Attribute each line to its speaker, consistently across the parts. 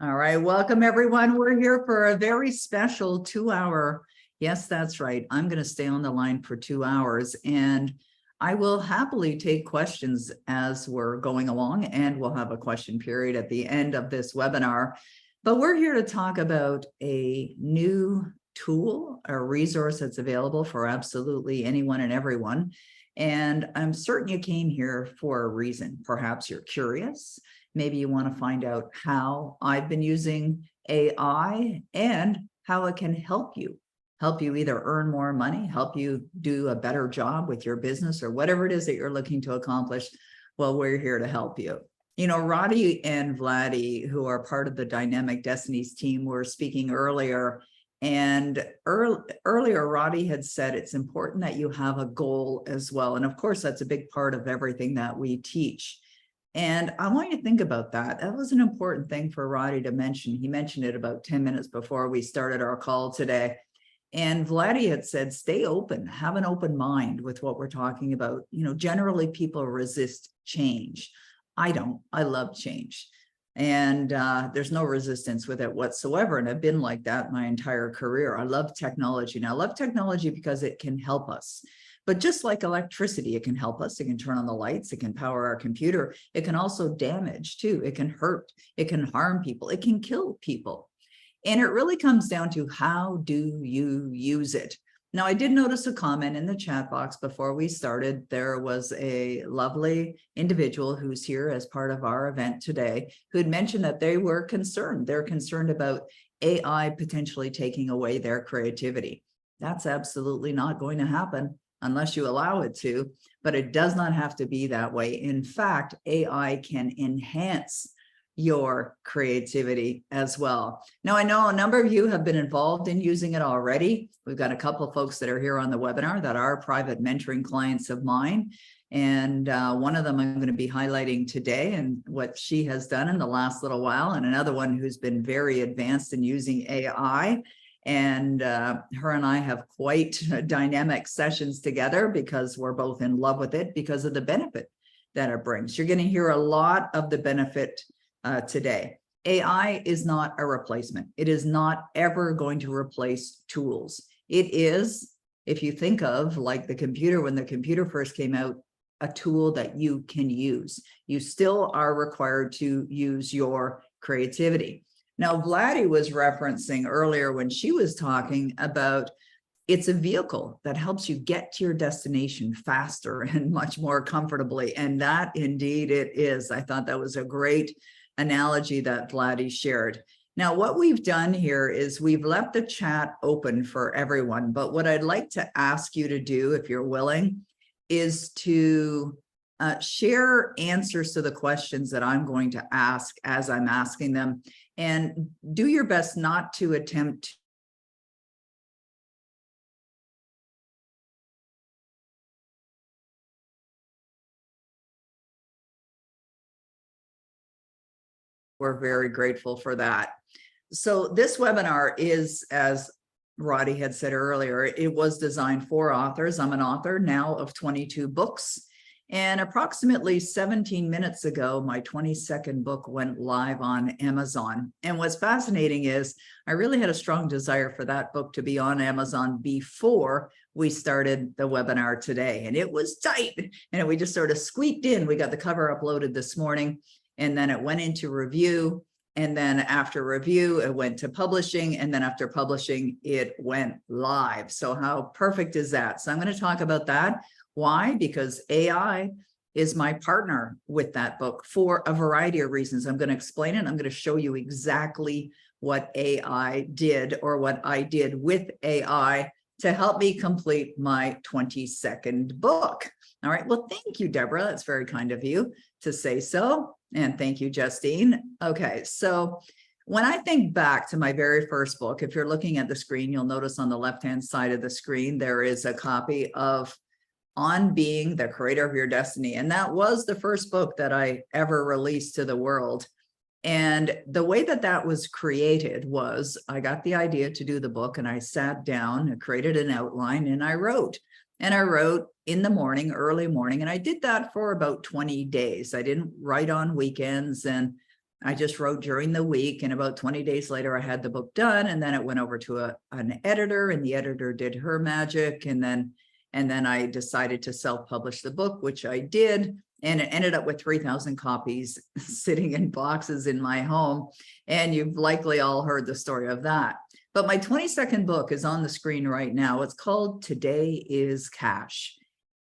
Speaker 1: All right, welcome everyone. We're here for a very special 2-hour. Yes, that's right. I'm going to stay on the line for 2 hours, and I will happily take questions as we're going along, and we'll have a question period at the end of this webinar. But we're here to talk about a new tool, a resource that's available for absolutely anyone and everyone. And I'm certain you came here for a reason. Perhaps you're curious. Maybe you want to find out how I've been using AI and how it can help you either earn more money, help you do a better job with your business, or whatever it is that you're looking to accomplish. Well, we're here to help you. You know, Roddy and Vladdy, who are part of the Dynamic Destinies team, were speaking earlier. And earlier, Roddy had said it's important that you have a goal as well. And of course, that's a big part of everything that we teach. And I want you to think about that. That was an important thing for Roddy to mention. He mentioned it about 10 minutes before we started our call today. And Vladdy had said, stay open, have an open mind with what we're talking about. You know, generally people resist change. I don't. I love change. And there's no resistance with it whatsoever. And I've been like that my entire career. I love technology. And I love technology because it can help us. But just like electricity, it can help us. It can turn on the lights. It can power our computer. It can also damage too. It can hurt. It can harm people. It can kill people. And it really comes down to how do you use it? Now, I did notice a comment in the chat box before we started. There was a lovely individual who's here as part of our event today who had mentioned that they were concerned. They're concerned about AI potentially taking away their creativity. That's absolutely not going to happen unless you allow it to, but it does not have to be that way. In fact, AI can enhance your creativity as well. Now, I know a number of you have been involved in using it already. We've got a couple of folks that are here on the webinar that are private mentoring clients of mine. And one of them I'm going to be highlighting today and what she has done in the last little while, and another one who's been very advanced in using AI. And her and I have quite dynamic sessions together because we're both in love with it because of the benefit that it brings. You're going to hear a lot of the benefit today. AI is not a replacement. It is not ever going to replace tools. It is, if you think of like the computer, when the computer first came out, a tool that you can use. You still are required to use your creativity. Now, Vladdy was referencing earlier when she was talking about it's a vehicle that helps you get to your destination faster and much more comfortably. And that indeed it is. I thought that was a great analogy that Vladdy shared. Now, what we've done here is we've left the chat open for everyone. But what I'd like to ask you to do, if you're willing, is to share answers to the questions that I'm going to ask as I'm asking them. And do your best not to attempt we're very grateful for that. So this webinar is, as Roddy had said earlier, it was designed for authors. I'm an author now of 22 books. And approximately 17 minutes ago, my 22nd book went live on Amazon. And what's fascinating is I really had a strong desire for that book to be on Amazon before we started the webinar today. And it was tight. And we just sort of squeaked in. We got the cover uploaded this morning, and then it went into review. And then after review, it went to publishing. And then after publishing, it went live. So how perfect is that? So I'm going to talk about that. Why? Because AI is my partner with that book for a variety of reasons. I'm going to explain it. I'm going to show you exactly what AI did, or what I did with AI to help me complete my 22nd book. All right. Well, thank you, Deborah. That's very kind of you to say so. And thank you, Justine. Okay. So when I think back to my very first book, if you're looking at the screen, you'll notice on the left-hand side of the screen, there is a copy of On Being the Creator of Your Destiny. And that was the first book that I ever released to the world. And the way that that was created was I got the idea to do the book, and I sat down and created an outline, and I wrote. And I wrote in the morning, early morning, and I did that for about 20 days. I didn't write on weekends, and I just wrote during the week, and about 20 days later, I had the book done, and then it went over to an editor, and the editor did her magic, and then I decided to self-publish the book, which I did, and it ended up with 3,000 copies sitting in boxes in my home, and you've likely all heard the story of that. But my 22nd book is on the screen right now. It's called Today is Cash.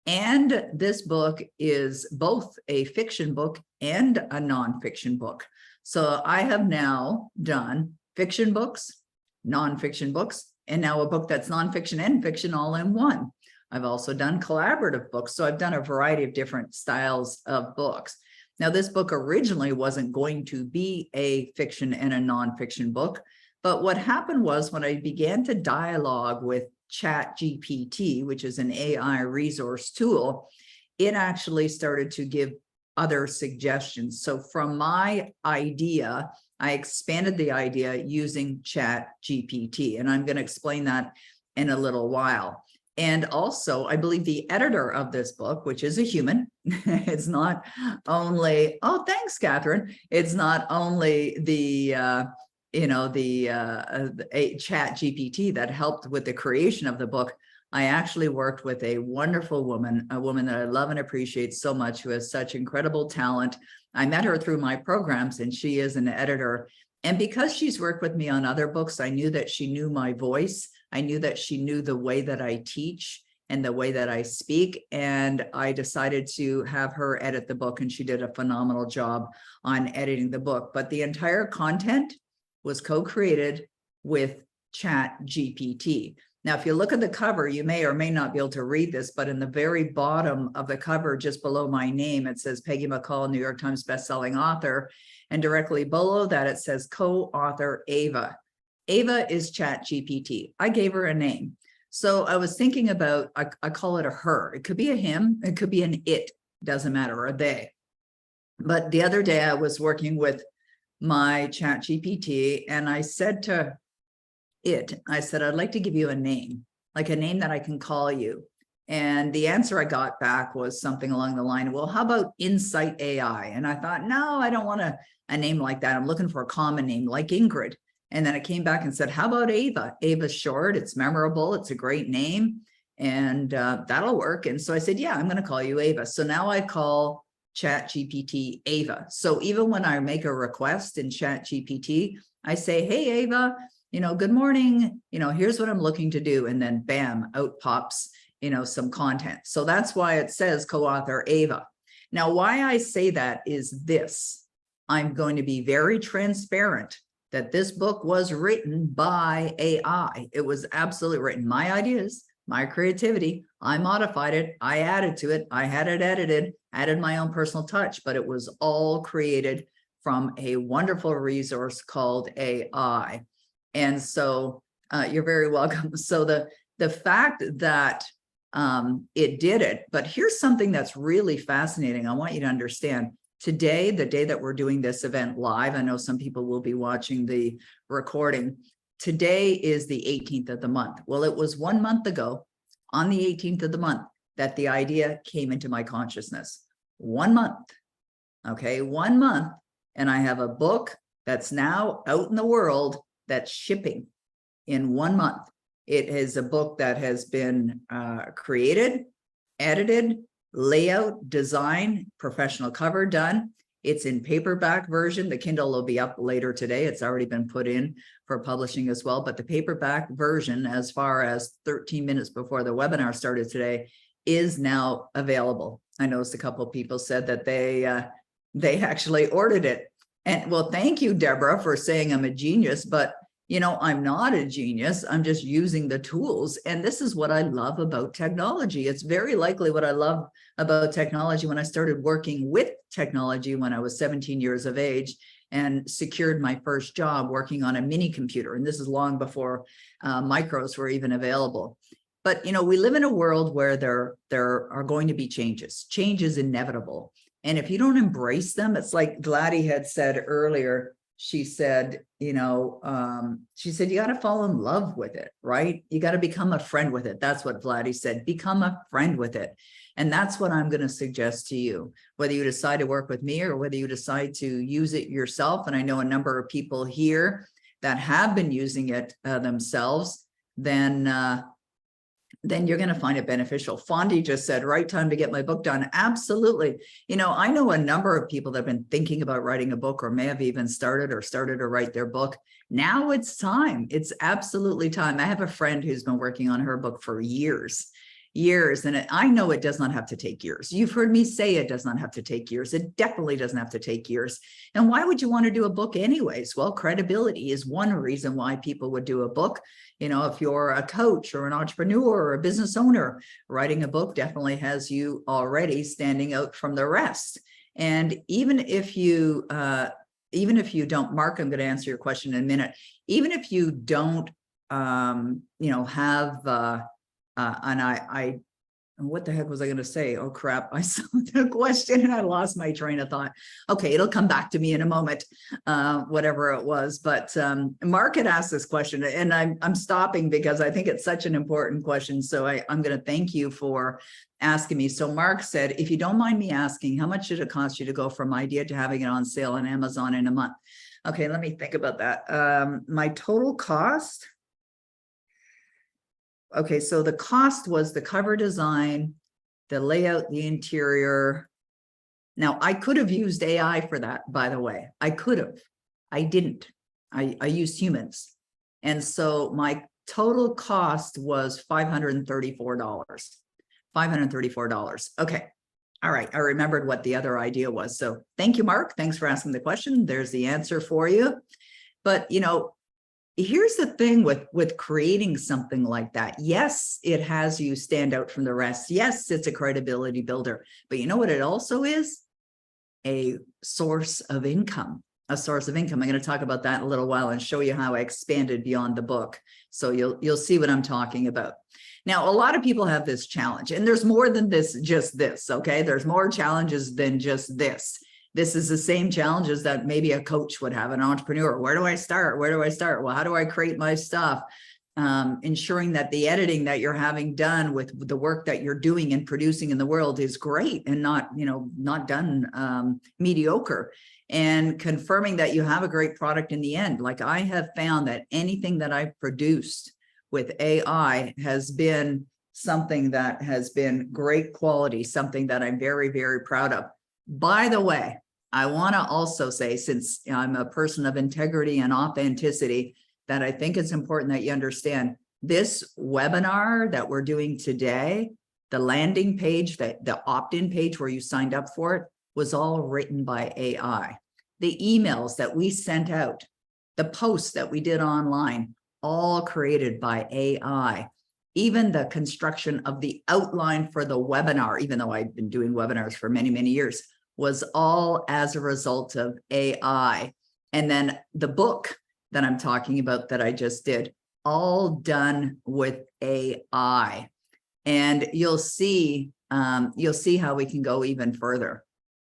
Speaker 1: And this book is both a fiction book and a nonfiction book. So I have now done fiction books, nonfiction books, and now a book that's nonfiction and fiction all in one. I've also done collaborative books. So I've done a variety of different styles of books. Now, this book originally wasn't going to be a fiction and a nonfiction book. But what happened was when I began to dialogue with ChatGPT, which is an AI resource tool, it actually started to give other suggestions. So from my idea, I expanded the idea using ChatGPT, and I'm going to explain that in a little while. And also, I believe the editor of this book, which is a human, it's not only, oh, thanks, Catherine. It's not only the ChatGPT that helped with the creation of the book. I actually worked with a wonderful woman, a woman that I love and appreciate so much, who has such incredible talent. I met her through my programs, and she is an editor. And because she's worked with me on other books, I knew that she knew my voice. I knew that she knew the way that I teach and the way that I speak. And I decided to have her edit the book, and she did a phenomenal job on editing the book. But the entire content was co-created with ChatGPT. Now, if you look at the cover, you may or may not be able to read this, but in the very bottom of the cover, just below my name, it says Peggy McColl, New York Times bestselling author. And directly below that, it says co-author Ava. Ava is ChatGPT. I gave her a name. So I was thinking about, I call it a her. It could be a him, it could be an it, doesn't matter, or a they. But the other day I was working with my ChatGPT, and I said to it, I said, I'd like to give you a name, like a name that I can call you. And the answer I got back was something along the line, well, how about Insight AI? And I thought, no, I don't want a name like that. I'm looking for a common name like Ingrid. And then it came back and said, how about Ava? Ava's short, it's memorable, it's a great name, and that'll work. And so I said, yeah, I'm going to call you Ava. So now I call ChatGPT Ava. So even when I make a request in ChatGPT, I say, hey, Ava, good morning, here's what I'm looking to do. And then bam, out pops, some content. So that's why it says co-author Ava. Now, why I say that is this: I'm going to be very transparent that this book was written by AI. It was absolutely written. My ideas, my creativity, I modified it, I added to it, I had it edited, added my own personal touch, but it was all created from a wonderful resource called AI. And so you're very welcome. So the fact that it did it, but here's something that's really fascinating. I want you to understand. Today, the day that we're doing this event live, I know some people will be watching the recording. Today is the 18th of the month. Well, it was 1 month ago on the 18th of the month that the idea came into my consciousness. 1 month, okay, 1 month. And I have a book that's now out in the world that's shipping in 1 month. It is a book that has been created, edited, layout, design, professional cover done. It's in paperback version. The Kindle will be up later today. It's already been put in for publishing as well. But the paperback version, as far as 13 minutes before the webinar started today, is now available. I noticed a couple of people said that they actually ordered it. And well, thank you, Deborah, for saying I'm a genius, but I'm not a genius. I'm just using the tools. And this is what I love about technology. It's very likely what I love about technology when I started working with technology when I was 17 years of age and secured my first job working on a mini computer. And this is long before micros were even available. But, we live in a world where there are going to be changes. Change is inevitable. And if you don't embrace them, it's like Gladys had said earlier, she said, you got to fall in love with it, right? You got to become a friend with it. That's what Vladdy said, become a friend with it. And that's what I'm going to suggest to you, whether you decide to work with me or whether you decide to use it yourself. And I know a number of people here that have been using it themselves, then you're going to find it beneficial. Fondi just said, right time to get my book done. Absolutely. I know a number of people that have been thinking about writing a book or may have even started to write their book. Now it's time. It's absolutely time. I have a friend who's been working on her book for years. And I know it does not have to take years. You've heard me say it does not have to take years. It definitely doesn't have to take years. And why would you want to do a book anyways? Well, credibility is one reason why people would do a book. If you're a coach or an entrepreneur or a business owner, writing a book definitely has you already standing out from the rest. And even if you don't, Mark, I'm going to answer your question in a minute. Even if you don't, what the heck was I going to say? Oh, crap. I saw the question and I lost my train of thought. Okay, it'll come back to me in a moment, whatever it was. But Mark had asked this question and I'm stopping because I think it's such an important question. So I'm going to thank you for asking me. So Mark said, if you don't mind me asking, how much did it cost you to go from idea to having it on sale on Amazon in a month? Okay, let me think about that. My total cost. Okay, so the cost was the cover design, the layout, the interior. Now, I could have used AI for that, by the way. I could have. I didn't. I used humans. And so my total cost was $534. $534. Okay. All right. I remembered what the other idea was. So thank you, Mark. Thanks for asking the question. There's the answer for you. But, here's the thing with creating something like that. Yes, it has you stand out from the rest. Yes, it's a credibility builder, but you know what it also is? A source of income, I'm going to talk about that in a little while and show you how I expanded beyond the book. So you'll see what I'm talking about. Now, a lot of people have this challenge, and there's more than just this, okay? There's more challenges than just this. This is the same challenges that maybe a coach would have, an entrepreneur. Where do I start? Where do I start? Well, how do I create my stuff? Ensuring that the editing that you're having done with the work that you're doing and producing in the world is great and not done mediocre, and confirming that you have a great product in the end. Like I have found that anything that I've produced with AI has been something that has been great quality, something that I'm very, very proud of. By the way, I want to also say, since I'm a person of integrity and authenticity, that I think it's important that you understand this webinar that we're doing today, the landing page, the opt-in page where you signed up for it, was all written by AI. The emails that we sent out, the posts that we did online, all created by AI. Even the construction of the outline for the webinar, even though I've been doing webinars for many, many years, was all as a result of AI. And then the book that I'm talking about that I just did, all done with AI. And you'll see how we can go even further.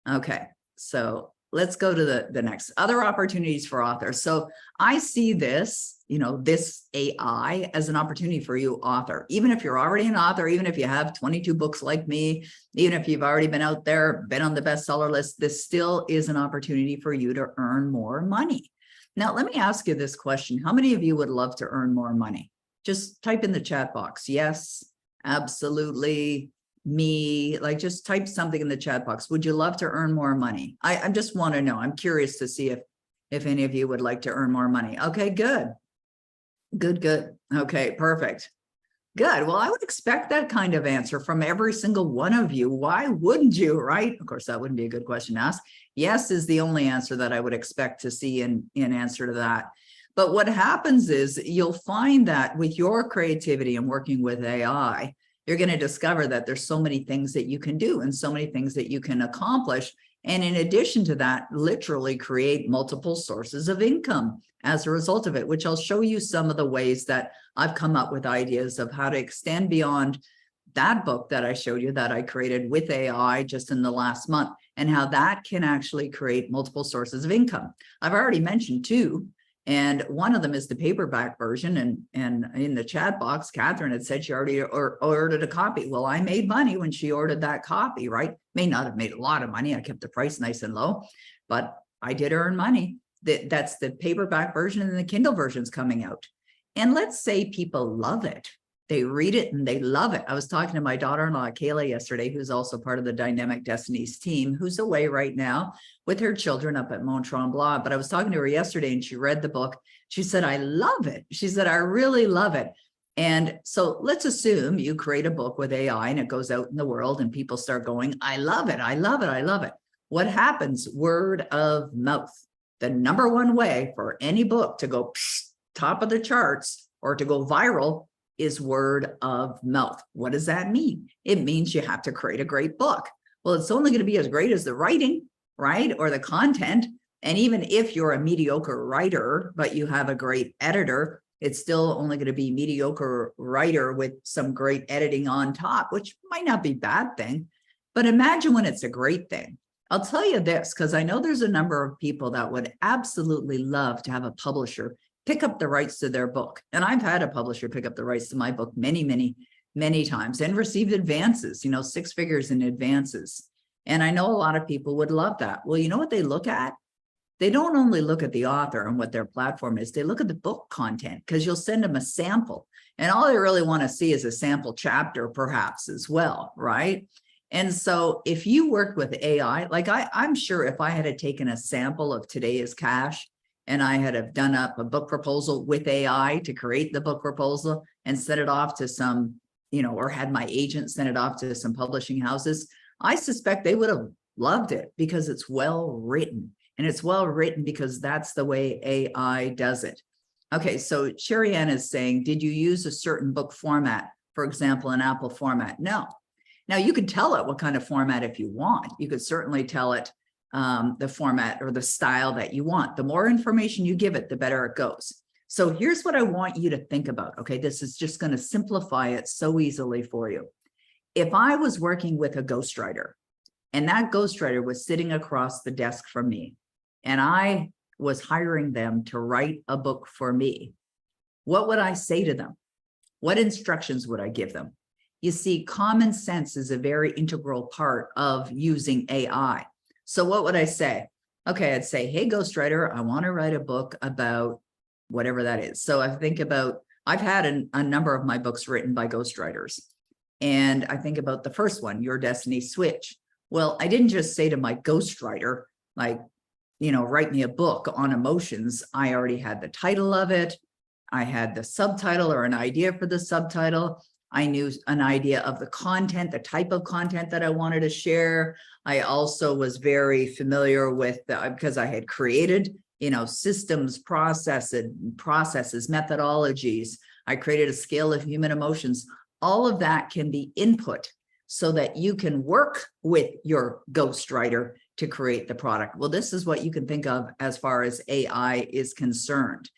Speaker 1: Okay, so let's go to the next. Other opportunities for authors. So I see this, this AI as an opportunity for you, author. Even if you're already an author, even if you have 22 books like me, even if you've already been out there, been on the bestseller list, this still is an opportunity for you to earn more money. Now, let me ask you this question. How many of you would love to earn more money? Just type in the chat box. Yes, absolutely. Me, like just type something in the chat box. Would you love to earn more money? I just want to know. I'm curious to see if any of you would like to earn more money. Okay, good. Good. Okay, perfect. Good. Well, I would expect that kind of answer from every single one of you. Why wouldn't you, right? Of course, that wouldn't be a good question to ask. Yes is the only answer that I would expect to see in answer to that. But what happens is you'll find that with your creativity and working with AI, you're going to discover that there's so many things that you can do and so many things that you can accomplish. And in addition to that, literally create multiple sources of income as a result of it, which I'll show you some of the ways that I've come up with ideas of how to extend beyond that book that I showed you that I created with AI just in the last month, and how that can actually create multiple sources of income. I've already mentioned two, and one of them is the paperback version. And in the chat box, Catherine had said she already ordered a copy. Well, I made money when she ordered that copy, right? May not have made a lot of money. I kept the price nice and low, but I did earn money. That's the paperback version, and the Kindle version's coming out. And let's say people love it. They read it and they love it. I was talking to my daughter-in-law, Kayla, yesterday, who's also part of the Dynamic Destinies team, who's away right now with her children up at Mont Tremblant. But I was talking to her yesterday and she read the book. She said, I love it. She said, I really love it. And so let's assume you create a book with AI and it goes out in the world and people start going, I love it. I love it. I love it. What happens? Word of mouth. The number one way for any book to go top of the charts or to go viral is word of mouth. What does that mean? It means you have to create a great book. Well, it's only going to be as great as the writing, right? Or the content. And even if you're a mediocre writer, but you have a great editor, it's still only going to be mediocre writer with some great editing on top, which might not be a bad thing. But imagine when it's a great thing. I'll tell you this, because I know there's a number of people that would absolutely love to have a publisher pick up the rights to their book. And I've had a publisher pick up the rights to my book many, many, many times and received advances, 6 figures in advances. And I know a lot of people would love that. Well, you know what they look at? They don't only look at the author and what their platform is, they look at the book content, because you'll send them a sample. And all they really want to see is a sample chapter perhaps as well, right? And so if you worked with AI, like I'm sure if I had taken a sample of Today is Cash and I had have done up a book proposal with AI to create the book proposal and sent it off to some, or had my agent send it off to some publishing houses, I suspect they would have loved it because it's well written. And it's well written because that's the way AI does it. Okay, so Sherry Ann is saying, did you use a certain book format? For example, an Apple format? No. Now you could tell it what kind of format if you want. You could certainly tell it the format or the style that you want. The more information you give it, the better it goes. So here's what I want you to think about. Okay, this is just going to simplify it so easily for you. If I was working with a ghostwriter and that ghostwriter was sitting across the desk from me and I was hiring them to write a book for me, what would I say to them? What instructions would I give them? You see, common sense is a very integral part of using AI. So what would I say? Okay, I'd say, hey, ghostwriter, I want to write a book about whatever that is. So I think about, I've had a number of my books written by ghostwriters. And I think about the first one, Your Destiny Switch. Well, I didn't just say to my ghostwriter, like, write me a book on emotions. I already had the title of it. I had the subtitle or an idea for the subtitle. I knew an idea of the content, the type of content that I wanted to share. I also was very familiar with, because I had created, systems, processes, methodologies. I created a scale of human emotions. All of that can be input so that you can work with your ghostwriter to create the product. Well, this is what you can think of as far as AI is concerned,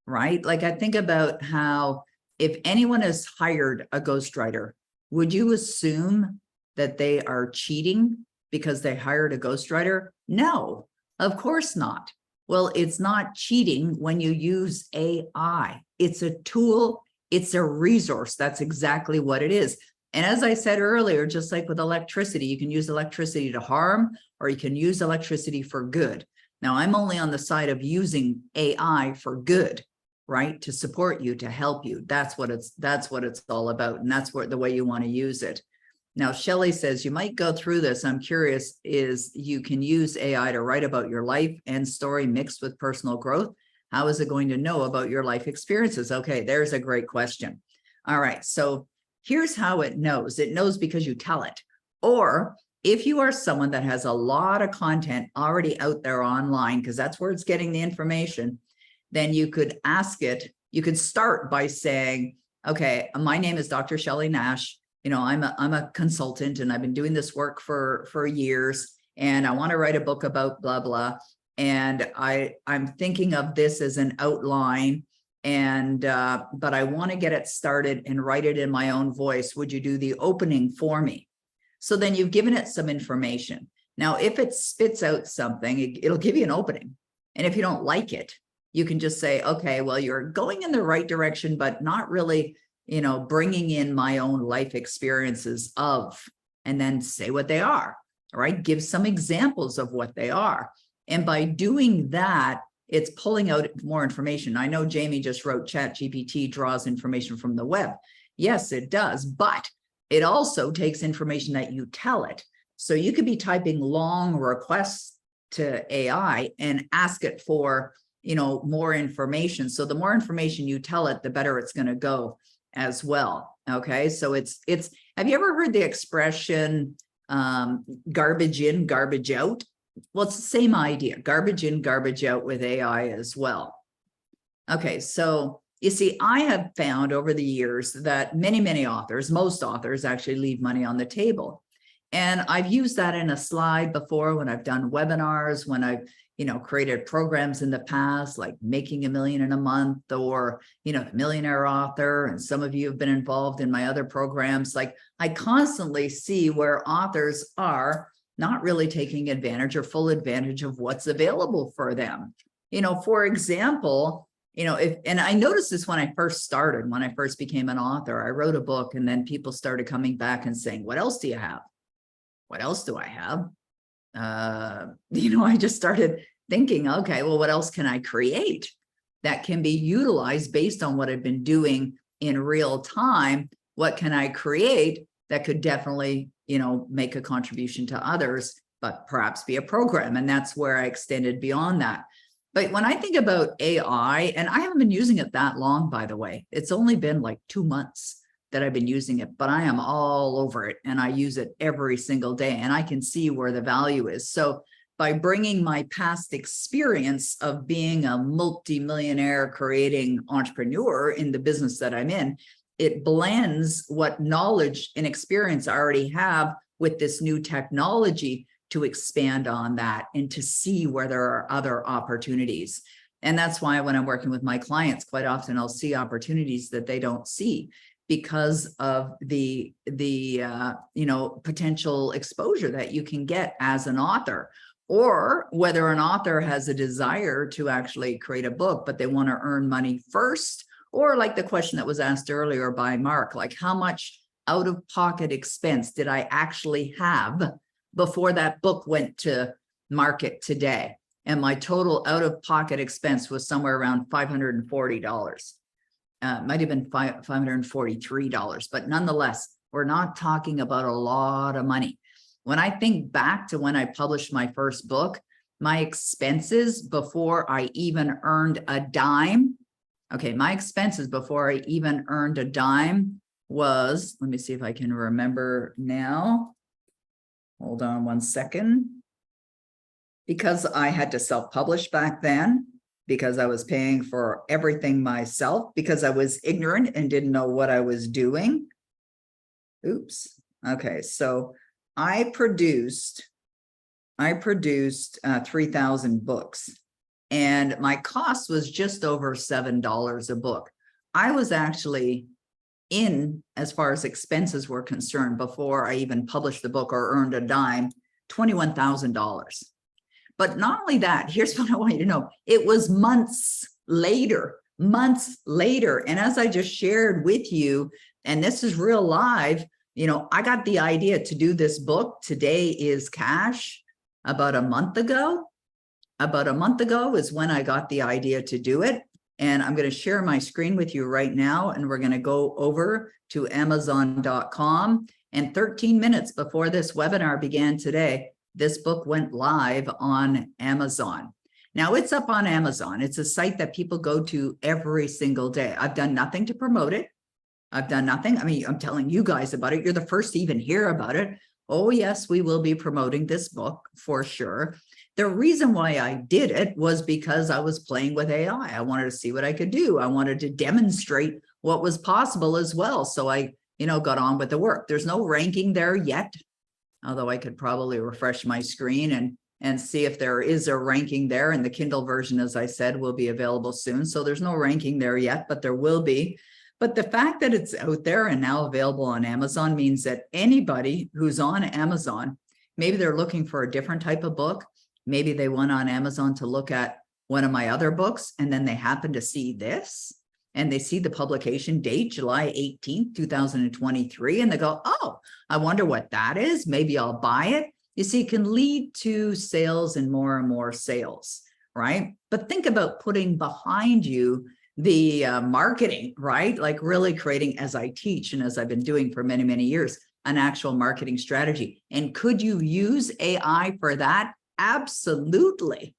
Speaker 1: right? Like I think about how if anyone has hired a ghostwriter, would you assume that they are cheating because they hired a ghostwriter? No, of course not. Well, it's not cheating when you use AI. It's a tool. It's a resource. That's exactly what it is. And as I said earlier, just like with electricity, you can use electricity to harm or you can use electricity for good. Now, I'm only on the side of using AI for good, right? To support you, to help you. That's what it's all about. And that's the way you want to use it. Now, Shelley says, you might go through this. I'm curious, is you can use AI to write about your life and story mixed with personal growth. How is it going to know about your life experiences? Okay, there's a great question. All right, so here's how it knows. It knows because you tell it. Or if you are someone that has a lot of content already out there online, because that's where it's getting the information, then you could ask it, you could start by saying, okay, my name is Dr. Shelley Nash. I'm a consultant and I've been doing this work for years and I want to write a book about blah, blah. And I'm thinking of this as an outline And, but I want to get it started and write it in my own voice. Would you do the opening for me? So then you've given it some information. Now, if it spits out something, it'll give you an opening. And if you don't like it, you can just say, okay, well, you're going in the right direction, but not really, you know, bringing in my own life experiences of, and then say what they are, right? Give some examples of what they are. And by doing that, it's pulling out more information. I know Jamie just wrote ChatGPT draws information from the web. Yes, it does, but it also takes information that you tell it. So you could be typing long requests to AI and ask it for, you know, more information. So the more information you tell it, the better it's going to go as well. Okay. So it's, have you ever heard the expression, garbage in, garbage out? Well, it's the same idea, garbage in, garbage out with AI as well. Okay. So you see, I have found over the years that many authors, most authors actually leave money on the table. And I've used that in a slide before when I've done webinars, when I've, you know, created programs in the past, like Making $1 Million in a Month, or, you know, the Millionaire Author. And some of you have been involved in my other programs. Like, I constantly see where authors are not really taking advantage or full advantage of what's available for them. You know, for example, you know, and I noticed this when I first started, when I first became an author, I wrote a book and then people started coming back and saying, what else do you have? What else do I have? You know, I just started thinking, okay, well, what else can I create that can be utilized based on what I've been doing in real time? What can I create that could definitely, you know, make a contribution to others, but perhaps be a program? And that's where I extended beyond that. But when I think about AI, and I haven't been using it that long, by the way, it's only been like 2 months that I've been using it, but I am all over it and I use it every single day and I can see where the value is. So by bringing my past experience of being a multi-millionaire creating entrepreneur in the business that I'm in, it blends what knowledge and experience I already have with this new technology to expand on that and to see where there are other opportunities. And that's why when I'm working with my clients, quite often I'll see opportunities that they don't see because of the you know, potential exposure that you can get as an author, or whether an author has a desire to actually create a book, but they want to earn money first, or like the question that was asked earlier by Mark, like how much out-of-pocket expense did I actually have before that book went to market today? And my total out-of-pocket expense was somewhere around $540. Might have been $543, but nonetheless, we're not talking about a lot of money. When I think back to when I published my first book, my expenses before I even earned a dime, okay, my expenses before I even earned a dime was, let me see if I can remember now. Hold on one second. Because I had to self-publish back then, because I was paying for everything myself, because I was ignorant and didn't know what I was doing. Oops. Okay, so I produced 3,000 books and my cost was just over $7 a book. I was actually in, as far as expenses were concerned, before I even published the book or earned a dime, $21,000. But not only that, here's what I want you to know. It was months later. And as I just shared with you, and this is real live, you know, I got the idea to do this book. Today is cash. About a month ago is when I got the idea to do it. And I'm going to share my screen with you right now. And we're going to go over to Amazon.com. And 13 minutes before this webinar began today, this book went live on Amazon. Now it's up on Amazon. It's a site that people go to every single day. I've done nothing to promote it. I've done nothing. I mean, I'm telling you guys about it. You're the first to even hear about it. Oh, yes, we will be promoting this book for sure. The reason why I did it was because I was playing with AI. I wanted to see what I could do. I wanted to demonstrate what was possible as well. So I, you know, got on with the work. There's no ranking there yet, although I could probably refresh my screen and and see if there is a ranking there. And the Kindle version, as I said, will be available soon. So there's no ranking there yet, but there will be. But the fact that it's out there and now available on Amazon means that anybody who's on Amazon, maybe they're looking for a different type of book. Maybe they went on Amazon to look at one of my other books, and then they happen to see this, and they see the publication date, July 18th, 2023, and they go, oh, I wonder what that is. Maybe I'll buy it. You see, it can lead to sales and more sales, right? But think about putting behind you the marketing, right? Like really creating, as I teach and as I've been doing for many, many years, an actual marketing strategy. And could you use AI for that? Absolutely.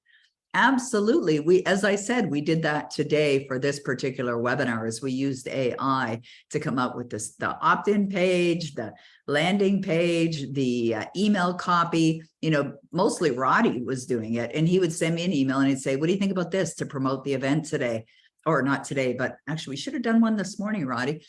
Speaker 1: Absolutely. We, as I said, we did that today for this particular webinar, as we used AI to come up with this, the opt-in page, the landing page, the email copy. You know, mostly Roddy was doing it, and he would send me an email and he'd say, what do you think about this to promote the event today? Or not today, but actually we should have done one this morning, Roddy,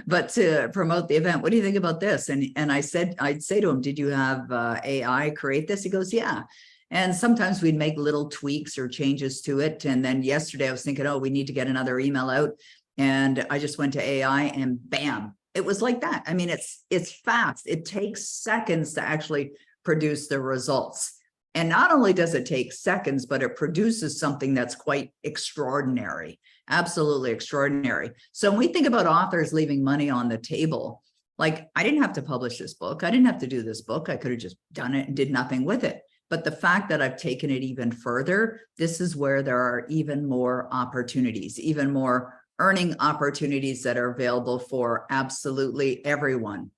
Speaker 1: but to promote the event. What do you think about this? And I'd say to him, did you have AI create this? He goes, yeah. And sometimes we'd make little tweaks or changes to it. And then yesterday I was thinking, oh, we need to get another email out. And I just went to AI and bam, it was like that. I mean, it's fast. It takes seconds to actually produce the results. And not only does it take seconds, but it produces something that's quite extraordinary, absolutely extraordinary. So when we think about authors leaving money on the table, like I didn't have to publish this book. I didn't have to do this book. I could have just done it and did nothing with it. But the fact that I've taken it even further, this is where there are even more opportunities, even more earning opportunities that are available for absolutely everyone,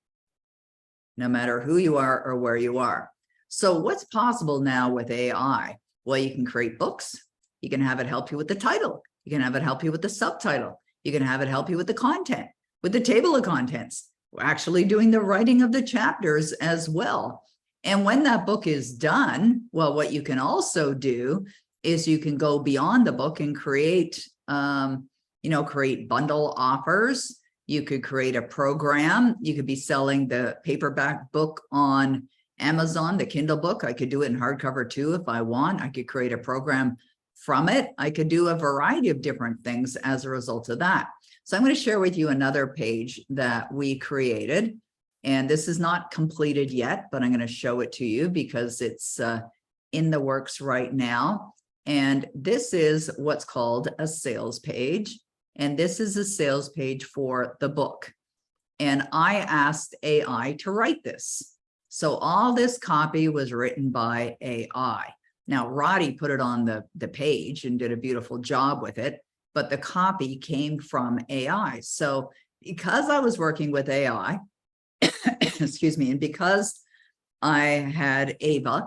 Speaker 1: no matter who you are or where you are. So what's possible now with AI? Well, you can create books. You can have it help you with the title. You can have it help you with the subtitle. You can have it help you with the content, with the table of contents. We're actually doing the writing of the chapters as well. And when that book is done, well, what you can also do is you can go beyond the book and create, create bundle offers. You could create a program. You could be selling the paperback book on Amazon, the Kindle book. I could do it in hardcover too if I want. I could create a program from it. I could do a variety of different things as a result of that. So I'm going to share with you another page that we created. And this is not completed yet, but I'm going to show it to you because it's in the works right now. And this is what's called a sales page. And this is a sales page for the book. And I asked AI to write this. So all this copy was written by AI. Now, Roddy put it on the page and did a beautiful job with it, but the copy came from AI. So because I was working with AI, excuse me, and because I had Ava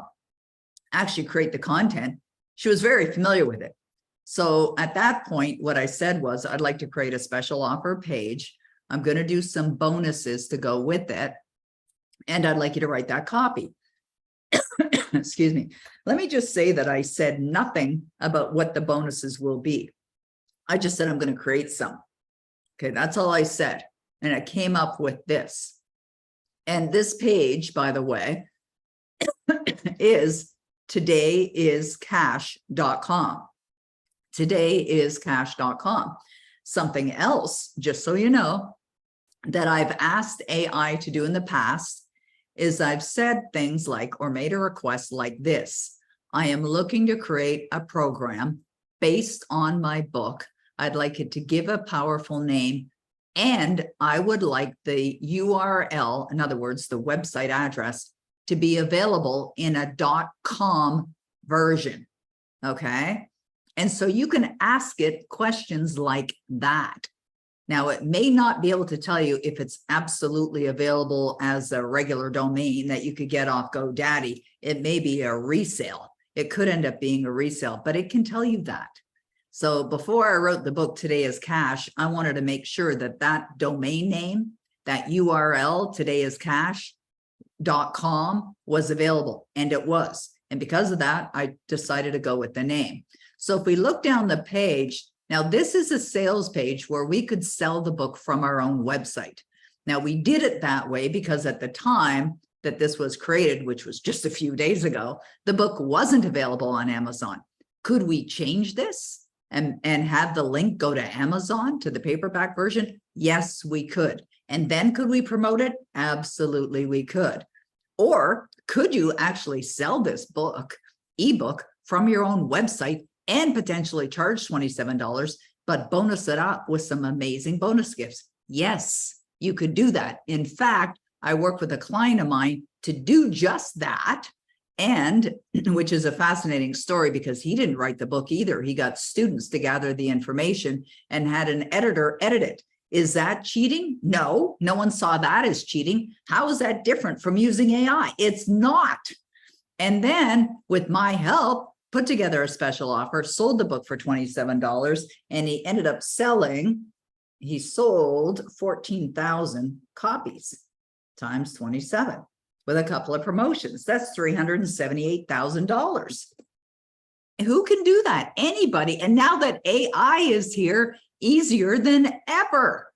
Speaker 1: actually create the content, she was very familiar with it. So at that point, what I said was, I'd like to create a special offer page. I'm going to do some bonuses to go with it. And I'd like you to write that copy. Excuse me. Let me just say that I said nothing about what the bonuses will be. I just said, I'm going to create some. Okay, that's all I said. And I came up with this. And this page, by the way, is todayiscash.com. Todayiscash.com. Something else, just so you know, that I've asked AI to do in the past is I've said things like, or made a request like this. I am looking to create a program based on my book. I'd like it to give a powerful name, and I would like the URL, in other words, the website address, to be available in a .com version, okay? And so you can ask it questions like that. Now, it may not be able to tell you if it's absolutely available as a regular domain that you could get off GoDaddy. It may be a resale. It could end up being a resale, but it can tell you that. So before I wrote the book, Today is Cash, I wanted to make sure that that domain name, that URL, todayiscash.com, was available, and it was. And because of that, I decided to go with the name. So if we look down the page, now this is a sales page where we could sell the book from our own website. Now we did it that way because at the time that this was created, which was just a few days ago, the book wasn't available on Amazon. Could we change this and have the link go to Amazon, to the paperback version? Yes, we could. And then could we promote it? Absolutely, we could. Or could you actually sell this book, ebook, from your own website and potentially charge $27, but bonus it up with some amazing bonus gifts? Yes, you could do that. In fact, I work with a client of mine to do just that. And which is a fascinating story because he didn't write the book either. He got students to gather the information and had an editor edit it. Is that cheating? No, no one saw that as cheating. How is that different from using AI? It's not. And then with my help, put together a special offer, sold the book for $27, and he ended up selling, he sold 14,000 copies times 27 with a couple of promotions. That's $378,000. Who can do that? Anybody. And now that AI is here, easier than ever,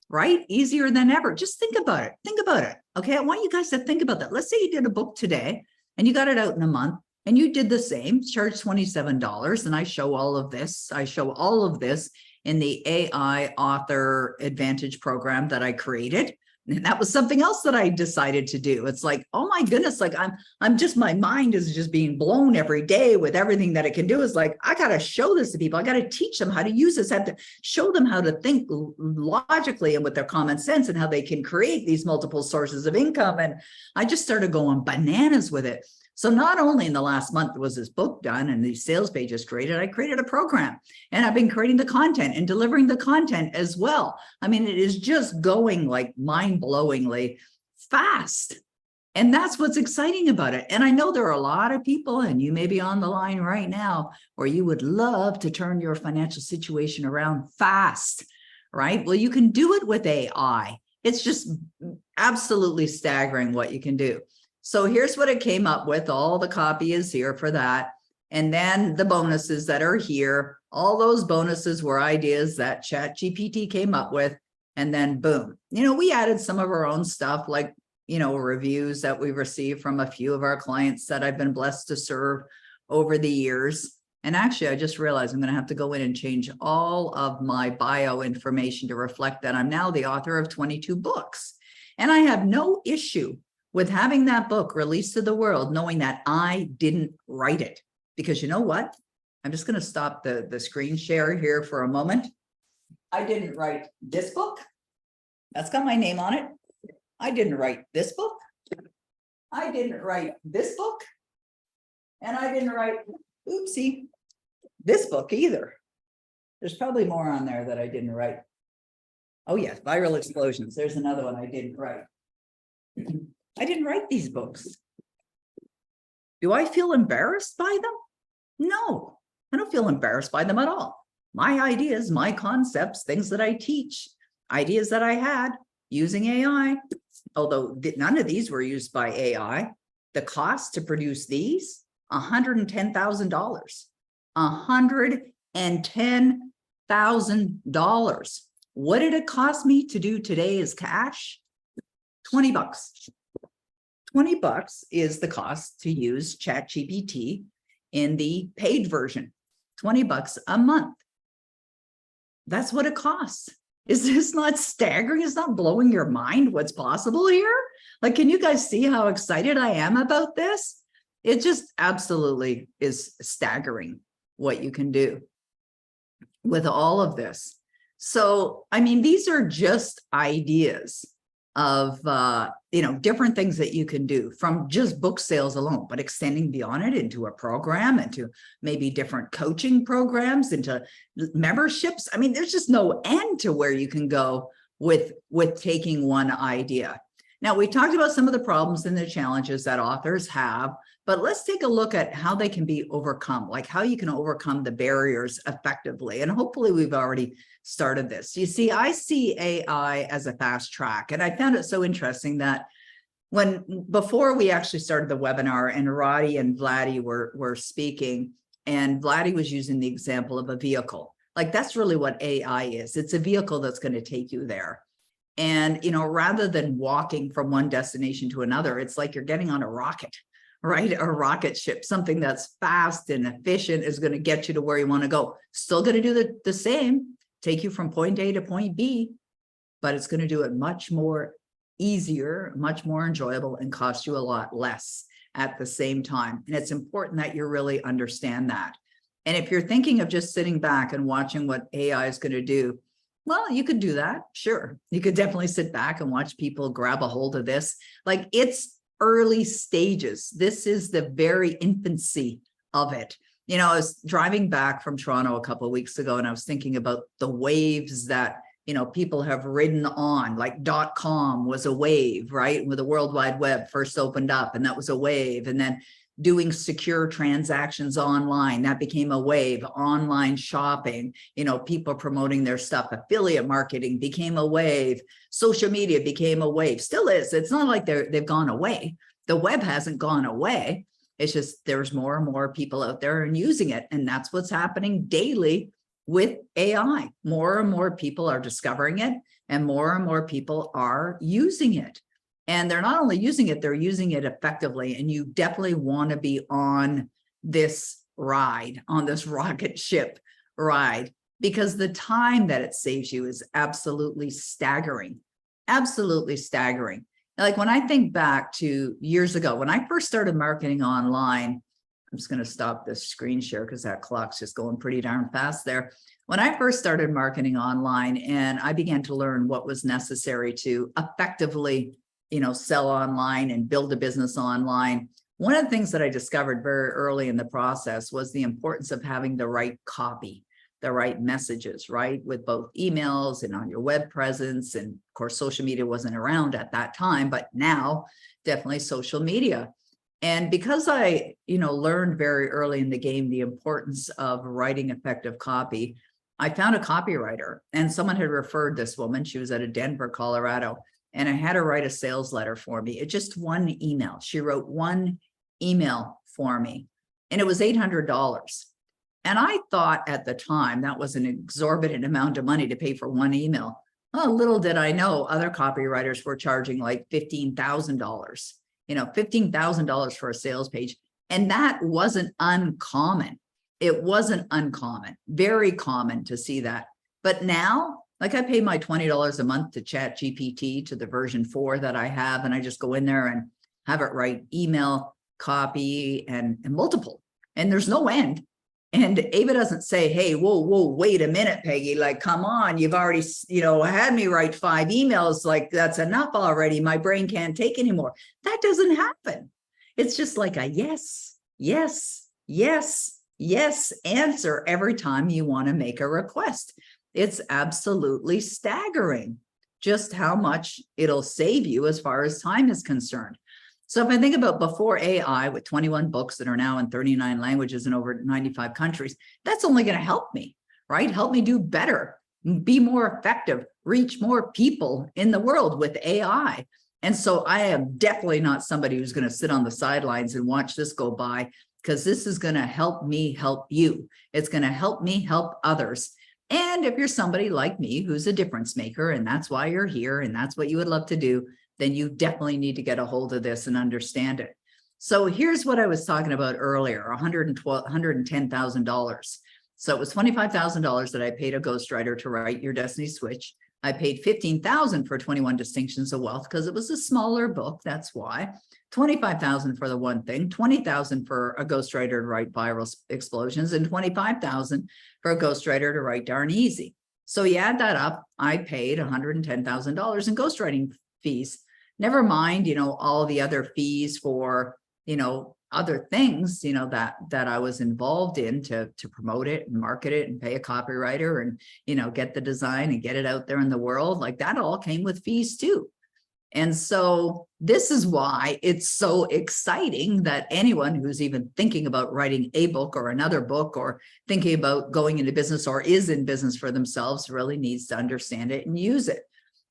Speaker 1: right? Easier than ever. Just think about it. Think about it. Okay. I want you guys to think about that. Let's say you did a book today and you got it out in a month and you did the same, charged $27. And I show all of this. I show all of this in the AI Author Advantage program that I created. And that was something else that I decided to do. It's like, oh my goodness, like I'm just, my mind is just being blown every day with everything that it can do. It's like, I got to show this to people. I got to teach them how to use this. I have to show them how to think logically and with their common sense and how they can create these multiple sources of income. And I just started going bananas with it. So not only in the last month was this book done and these sales pages created, I created a program and I've been creating the content and delivering the content as well. I mean, it is just going like mind-blowingly fast. And that's what's exciting about it. And I know there are a lot of people, and you may be on the line right now, where you would love to turn your financial situation around fast, right? Well, you can do it with AI. It's just absolutely staggering what you can do. So here's what it came up with. All the copy is here for that. And then the bonuses that are here, all those bonuses were ideas that ChatGPT came up with. And then boom, we added some of our own stuff, like, reviews that we received from a few of our clients that I've been blessed to serve over the years. And actually, I just realized I'm going to have to go in and change all of my bio information to reflect that I'm now the author of 22 books. And I have no issue with having that book released to the world, knowing that I didn't write it. Because you know what? I'm just going to stop the screen share here for a moment. I didn't write this book. That's got my name on it. I didn't write this book. I didn't write this book. And I didn't write, oopsie, this book either. There's probably more on there that I didn't write. Oh yes, Viral Explosions. There's another one I didn't write. I didn't write these books. Do I feel embarrassed by them? No, I don't feel embarrassed by them at all. My ideas, my concepts, things that I teach, ideas that I had using AI, although none of these were used by AI. The cost to produce these, $110,000. $110,000. What did it cost me to do today as cash? $20. $20 is the cost to use ChatGPT in the paid version. $20 a month. That's what it costs. Is this not staggering? It's not blowing your mind what's possible here? Like, can you guys see how excited I am about this? It just absolutely is staggering what you can do with all of this. So, I mean, these are just ideas of, different things that you can do from just book sales alone, but extending beyond it into a program, into maybe different coaching programs, into memberships. I mean, there's just no end to where you can go with taking one idea. Now, we talked about some of the problems and the challenges that authors have, but let's take a look at how they can be overcome, like how you can overcome the barriers effectively. And hopefully we've already started this. You see, I see AI as a fast track. And I found it so interesting that before we actually started the webinar and Roddy and Vladdy were speaking, and Vladdy was using the example of a vehicle. Like, that's really what AI is. It's a vehicle that's going to take you there. And, rather than walking from one destination to another, it's like you're getting on a rocket, right? A rocket ship, something that's fast and efficient is going to get you to where you want to go. Still going to do the same, take you from point A to point B, but it's going to do it much more easier, much more enjoyable, and cost you a lot less at the same time. And it's important that you really understand that. And if you're thinking of just sitting back and watching what AI is going to do, well, you could do that. Sure. You could definitely sit back and watch people grab a hold of this. Like, it's early stages. This is the very infancy of it. I was driving back from Toronto a couple of weeks ago, and I was thinking about the waves that, people have ridden on. Like .com was a wave, right? When the World Wide Web first opened up, and that was a wave. And then doing secure transactions online, that became a wave. Online shopping, people promoting their stuff. Affiliate marketing became a wave. Social media became a wave. Still is. It's not like they've gone away. The web hasn't gone away. It's just there's more and more people out there and using it. And that's what's happening daily with AI. More and more people are discovering it, and more people are using it. And they're not only using it, they're using it effectively. And you definitely want to be on this ride, on this rocket ship ride, because the time that it saves you is absolutely staggering. Absolutely staggering. Like, when I think back to years ago, when I first started marketing online, I'm just going to stop this screen share because that clock's just going pretty darn fast there. When I first started marketing online and I began to learn what was necessary to effectively, sell online and build a business online, one of the things that I discovered very early in the process was the importance of having the right copy, the right messages, right? With both emails and on your web presence. And of course, social media wasn't around at that time, but now definitely social media. And because I, learned very early in the game the importance of writing effective copy, I found a copywriter, and someone had referred this woman. She was out of Denver, Colorado, and I had her write a sales letter for me. It's just one email. She wrote one email for me, and it was $800. And I thought at the time that was an exorbitant amount of money to pay for one email. Well, little did I know other copywriters were charging like $15,000. $15,000 for a sales page. And that wasn't uncommon. It wasn't uncommon, very common to see that. But now, like, I pay my $20 a month to ChatGPT, to the version 4 that I have, and I just go in there and have it write email, copy, and multiple. And there's no end. And Ava doesn't say, hey, whoa, wait a minute, Peggy, like, come on, you've already, had me write 5 emails. Like, that's enough already. My brain can't take anymore. That doesn't happen. It's just like a yes answer every time you want to make a request. It's absolutely staggering just how much it'll save you as far as time is concerned. So if I think about before AI, with 21 books that are now in 39 languages in over 95 countries, that's only going to help me, right? Help me do better, be more effective, reach more people in the world with AI. And so I am definitely not somebody who's going to sit on the sidelines and watch this go by, because this is going to help me help you. It's going to help me help others. And if you're somebody like me who's a difference maker, and that's why you're here, and that's what you would love to do, then you definitely need to get a hold of this and understand it. So here's what I was talking about earlier, $110,000. So it was $25,000 that I paid a ghostwriter to write Your Destiny Switch. I paid $15,000 for 21 Distinctions of Wealth because it was a smaller book. That's why. $25,000 for the one thing, $20,000 for a ghostwriter to write Viral Explosions, and $25,000 for a ghostwriter to write Darn Easy. So you add that up, I paid $110,000 in ghostwriting fees. Never mind, all the other fees for, other things, that I was involved in to promote it and market it and pay a copywriter and, get the design and get it out there in the world. Like, that all came with fees too. And so this is why it's so exciting that anyone who's even thinking about writing a book or another book, or thinking about going into business or is in business for themselves, really needs to understand it and use it.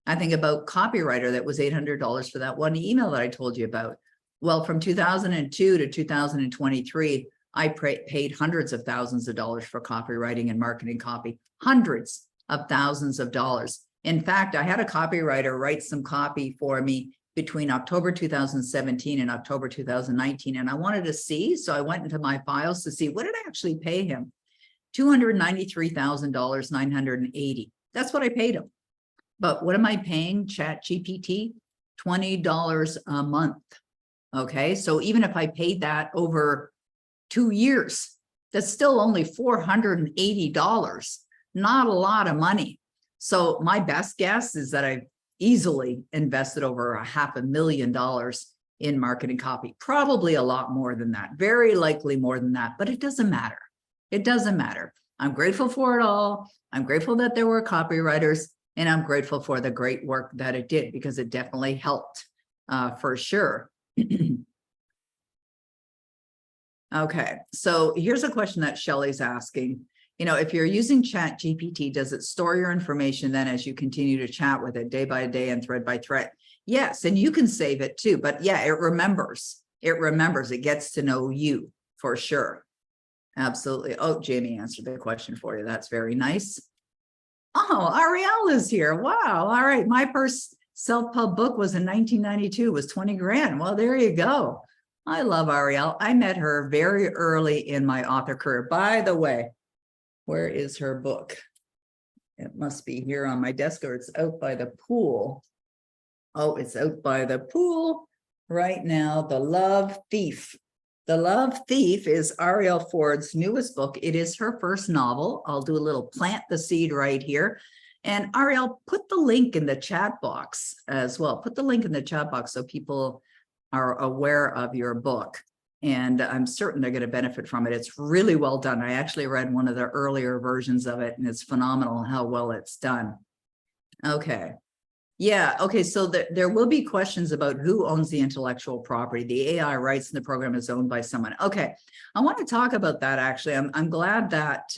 Speaker 1: I think about copywriter, that was $800 for that one email that I told you about. Well, from 2002 to 2023, I paid hundreds of thousands of dollars for copywriting and marketing copy, hundreds of thousands of dollars. In fact, I had a copywriter write some copy for me between October 2017 and October 2019, and I wanted to see, so I went into my files to see what did I actually pay him. $293,980. That's what I paid him. But what am I paying ChatGPT? $20 a month. Okay, so even if I paid that over 2 years, that's still only $480. Not a lot of money. So my best guess is that I've easily invested over $500,000 in marketing copy. Probably a lot more than that. Very likely more than that, but it doesn't matter. It doesn't matter. I'm grateful for it all. I'm grateful that there were copywriters, and I'm grateful for the great work that it did, because it definitely helped for sure. Okay, so here's a question that Shelley's asking. If you're using ChatGPT, does it store your information then as you continue to chat with it day by day and thread by thread? Yes, and you can save it too, but yeah, it remembers. It gets to know you for sure. Absolutely. Oh, Jamie answered the question for you. That's very nice. Oh, Ariel is here. Wow. All right. My first self-pub book was in 1992, was 20 grand. Well, there you go. I love Ariel. I met her very early in my author career. By the way, where is her book? It must be here on my desk, or it's out by the pool. Oh, it's out by the pool right now. The Love Thief. The Love Thief is Ariel Ford's newest book. It is her first novel. I'll do a little plant the seed right here. And Ariel, put the link in the chat box as well. Put the link in the chat box so people are aware of your book. And I'm certain they're going to benefit from it. It's really well done. I actually read one of the earlier versions of it, and it's phenomenal how well it's done. Okay. Yeah. Okay. So there will be questions about who owns the intellectual property. The AI writes and the program is owned by someone. Okay. I want to talk about that. Actually, I'm glad that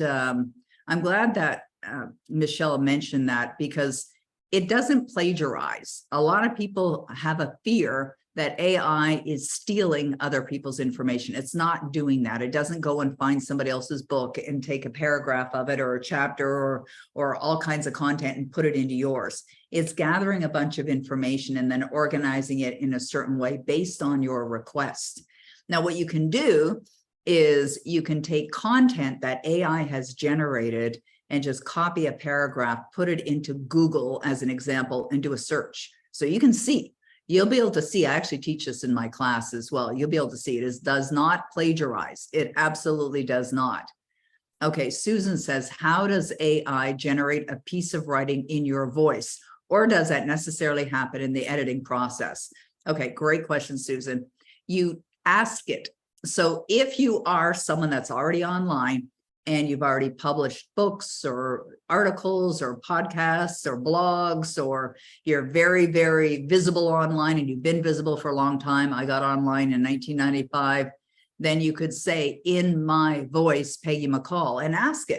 Speaker 1: Michelle mentioned that, because it doesn't plagiarize. A lot of people have a fear that AI is stealing other people's information. It's not doing that. It doesn't go and find somebody else's book and take a paragraph of it or a chapter or all kinds of content and put it into yours. It's gathering a bunch of information and then organizing it in a certain way based on your request. Now, what you can do is you can take content that AI has generated and just copy a paragraph, put it into Google as an example, and do a search. So you can see. You'll be able to see, I actually teach this in my class as well. You'll be able to see it does not plagiarize. It absolutely does not. Okay, Susan says, how does AI generate a piece of writing in your voice? Or does that necessarily happen in the editing process? Okay, great question, Susan. You ask it. So if you are someone that's already online, and you've already published books or articles or podcasts or blogs, or you're very, very visible online and you've been visible for a long time. I got online in 1995. Then you could say, in my voice, Peggy McColl, and ask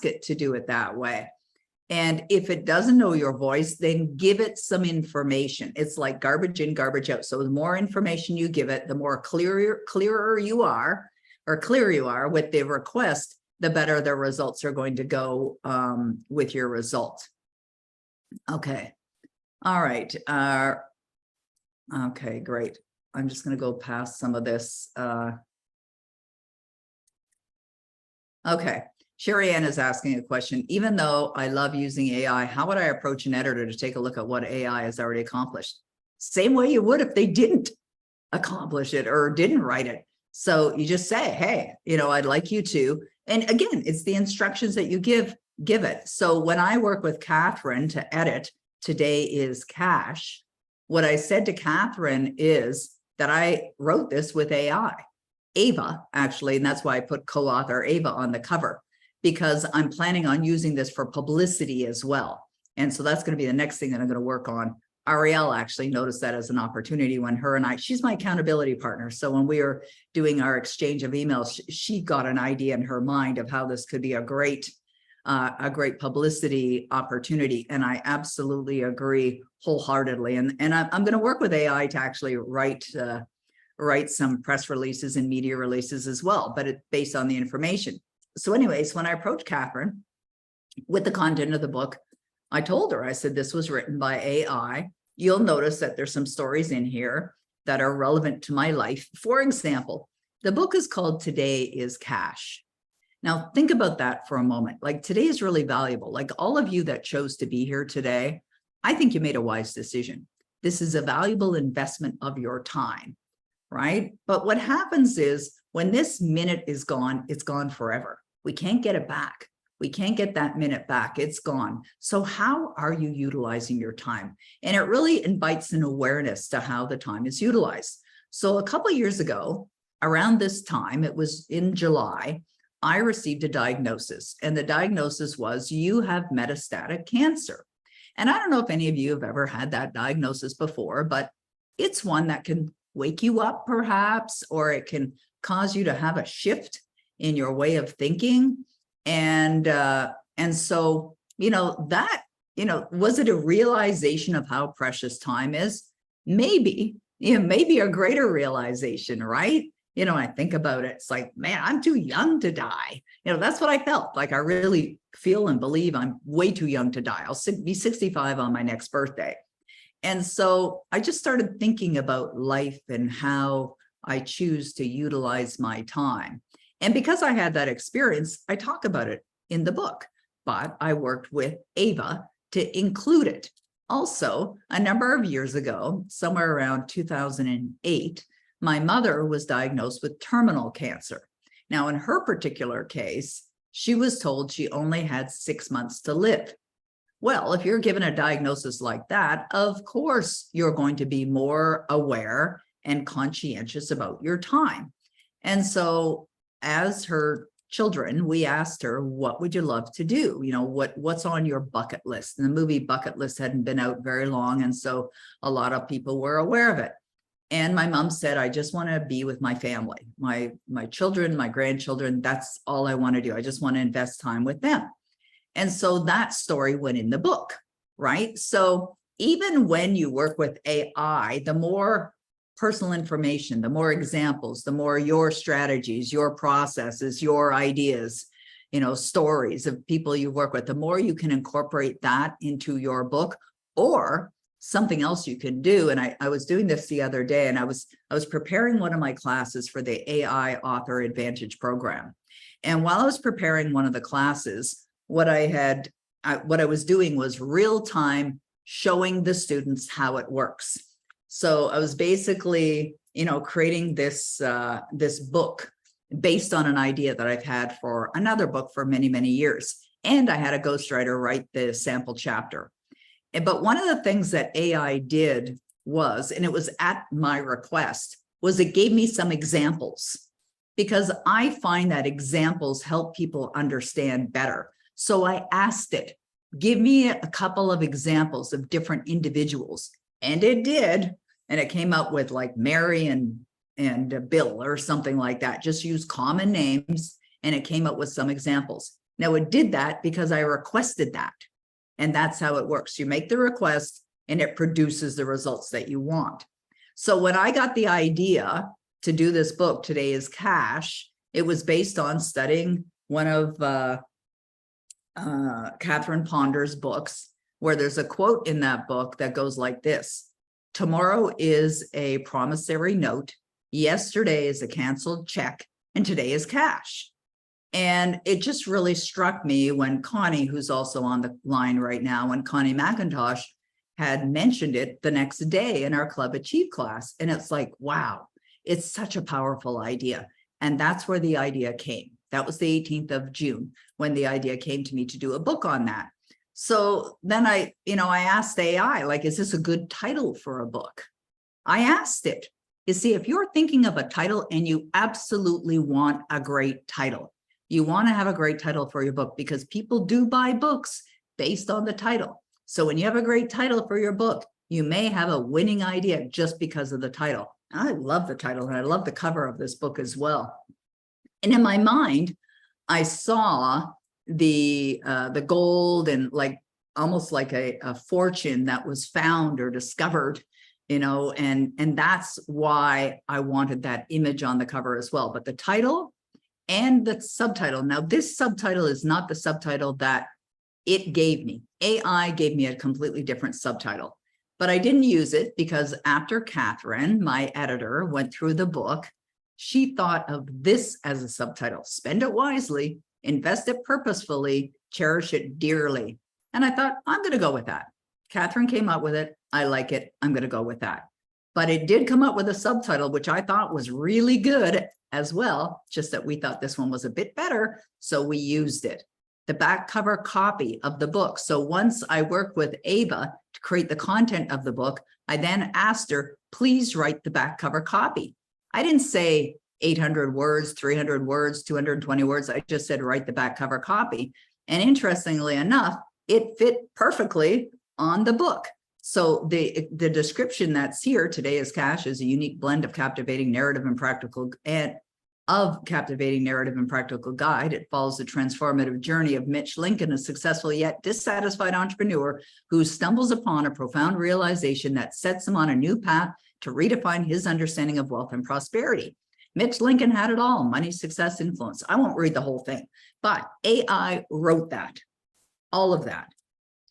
Speaker 1: it to do it that way. And if it doesn't know your voice, then give it some information. It's like garbage in, garbage out. So the more information you give it, the more clearer you are, or clear you are with the request, the better the results are going to go with your result. Okay. All right. Okay, great. I'm just going to go past some of this. Okay. Sherry Ann is asking a question. Even though I love using AI, how would I approach an editor to take a look at what AI has already accomplished? Same way you would if they didn't accomplish it or didn't write it. So you just say, hey, I'd like you to, and again, it's the instructions that you give it. So when I work with Catherine to edit, today is cash. What I said to Catherine is that I wrote this with AI, Ava, actually, and that's why I put co-author Ava on the cover, because I'm planning on using this for publicity as well. And so that's going to be the next thing that I'm going to work on. Ariel actually noticed that as an opportunity when her and she's my accountability partner. So when we were doing our exchange of emails, she got an idea in her mind of how this could be a great publicity opportunity. And I absolutely agree wholeheartedly. And I'm going to work with AI to actually write some press releases and media releases as well, but it's based on the information. So anyways, when I approached Catherine with the content of the book, I told her, I said, this was written by AI. You'll notice that there's some stories in here that are relevant to my life. For example, the book is called Today is Cash. Now, think about that for a moment. Like, today is really valuable. Like, all of you that chose to be here today, I think you made a wise decision. This is a valuable investment of your time, right? But what happens is when this minute is gone, it's gone forever. We can't get it back. We can't get that minute back. It's gone. So how are you utilizing your time? And it really invites an awareness to how the time is utilized. So a couple of years ago, around this time, it was in July, I received a diagnosis, and the diagnosis was you have metastatic cancer. And I don't know if any of you have ever had that diagnosis before, but it's one that can wake you up perhaps, or it can cause you to have a shift in your way of thinking. And so, was it a realization of how precious time is? Maybe, maybe a greater realization, right? I think about it, it's like, man, I'm too young to die. That's what I felt like. I really feel and believe I'm way too young to die. I'll be 65 on my next birthday. And so I just started thinking about life and how I choose to utilize my time. And because I had that experience, I talk about it in the book, but I worked with Ava to include it. Also, a number of years ago, somewhere around 2008, my mother was diagnosed with terminal cancer. Now, in her particular case, she was told she only had 6 months to live. Well, if you're given a diagnosis like that, of course, you're going to be more aware and conscientious about your time. And so as her children, we asked her, what would you love to do? What's on your bucket list? And the movie Bucket List hadn't been out very long. And so a lot of people were aware of it. And my mom said, I just want to be with my family, my children, my grandchildren. That's all I want to do. I just want to invest time with them. And so that story went in the book, right? So even when you work with AI, the more personal information, the more examples, the more your strategies, your processes, your ideas, stories of people you work with, the more you can incorporate that into your book. Or something else you can do. And I was doing this the other day, and I was preparing one of my classes for the AI Author Advantage program. And while I was preparing one of the classes, what I was doing was real time showing the students how it works. So I was basically, creating this book based on an idea that I've had for another book for many, many years. And I had a ghostwriter write the sample chapter. But one of the things that AI did was, and it was at my request, was it gave me some examples, because I find that examples help people understand better. So I asked it, give me a couple of examples of different individuals. And it did. And it came up with like Mary and Bill or something like that. Just use common names. And it came up with some examples. Now it did that because I requested that. And that's how it works. You make the request and it produces the results that you want. So when I got the idea to do this book, Today is Cash, it was based on studying one of Catherine Ponder's books, where there's a quote in that book that goes like this: tomorrow is a promissory note, yesterday is a canceled check, and today is cash. And it just really struck me when Connie, who's also on the line right now, when Connie McIntosh had mentioned it the next day in our Club Achieve class. And it's like, wow, it's such a powerful idea. And that's where the idea came. That was the 18th of June when the idea came to me to do a book on that. So then I asked AI, like, is this a good title for a book? I asked it. You see, if you're thinking of a title and you absolutely want a great title, you want to have a great title for your book, because people do buy books based on the title. So when you have a great title for your book, you may have a winning idea just because of the title. I love the title, and I love the cover of this book as well. And in my mind, I saw the gold and like almost like a fortune that was found or discovered, and that's why I wanted that image on the cover as well. But the title and the subtitle. Now, this subtitle is not the subtitle that AI gave me a completely different subtitle, but I didn't use it because after Catherine, my editor, went through the book, she thought of this as a subtitle: spend it wisely, invest it purposefully, cherish it dearly. And I thought, I'm going to go with that. Catherine came up with it. I like it. I'm going to go with that. But it did come up with a subtitle, which I thought was really good as well, just that we thought this one was a bit better, so we used it. The back cover copy of the book. So once I worked with Ava to create the content of the book, I then asked her, please write the back cover copy. I didn't say 800 words, 300 words, 220 words. I just said, write the back cover copy. And interestingly enough, it fit perfectly on the book. So the description that's here, Today is Cash, is a unique blend of captivating narrative and practical guide. It follows the transformative journey of Mitch Lincoln, a successful yet dissatisfied entrepreneur who stumbles upon a profound realization that sets him on a new path to redefine his understanding of wealth and prosperity. Mitch Lincoln had it all: money, success, influence. I won't read the whole thing, but AI wrote that, all of that.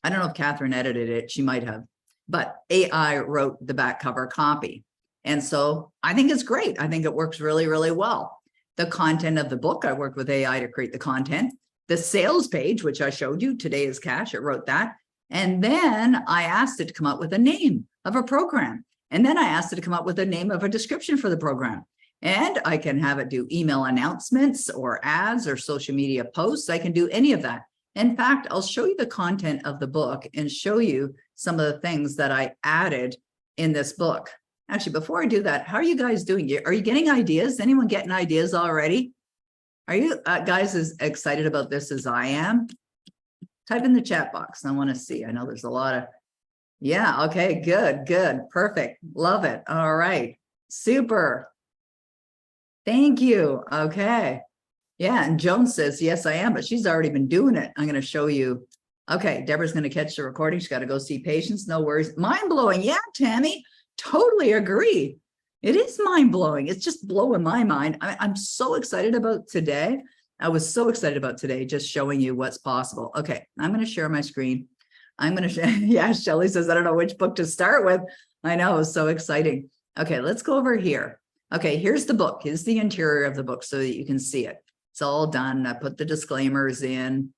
Speaker 1: I don't know if Catherine edited it, she might have, but AI wrote the back cover copy. And so I think it's great. I think it works really, really well. The content of the book, I worked with AI to create the content. The sales page, which I showed you, Today is Cash, it wrote that. And then I asked it to come up with a name of a program. And then I asked it to come up with a name of a description for the program. And I can have it do email announcements or ads or social media posts. I can do any of that. In fact, I'll show you the content of the book and show you some of the things that I added in this book. Actually, before I do that, how are you guys doing? Are you getting ideas? Anyone getting ideas already? Are you guys as excited about this as I am? Type in the chat box. I want to see. I know there's a lot of, yeah, okay, good, perfect. Love it. All right, super. Thank you. Okay. Yeah, and Joan says, yes, I am, but she's already been doing it. I'm going to show you. Okay, Deborah's going to catch the recording. She's got to go see patients. No worries. Mind-blowing. Yeah, Tammy. Totally agree. It is mind-blowing. It's just blowing my mind. I'm so excited about today. I was so excited about today, just showing you what's possible. Okay, I'm going to share my screen. I'm going to share. Yeah, Shelly says, I don't know which book to start with. I know, it was so exciting. Okay, let's go over here. Okay, here's the book. Here's the interior of the book so that you can see it. It's all done. I put the disclaimers in.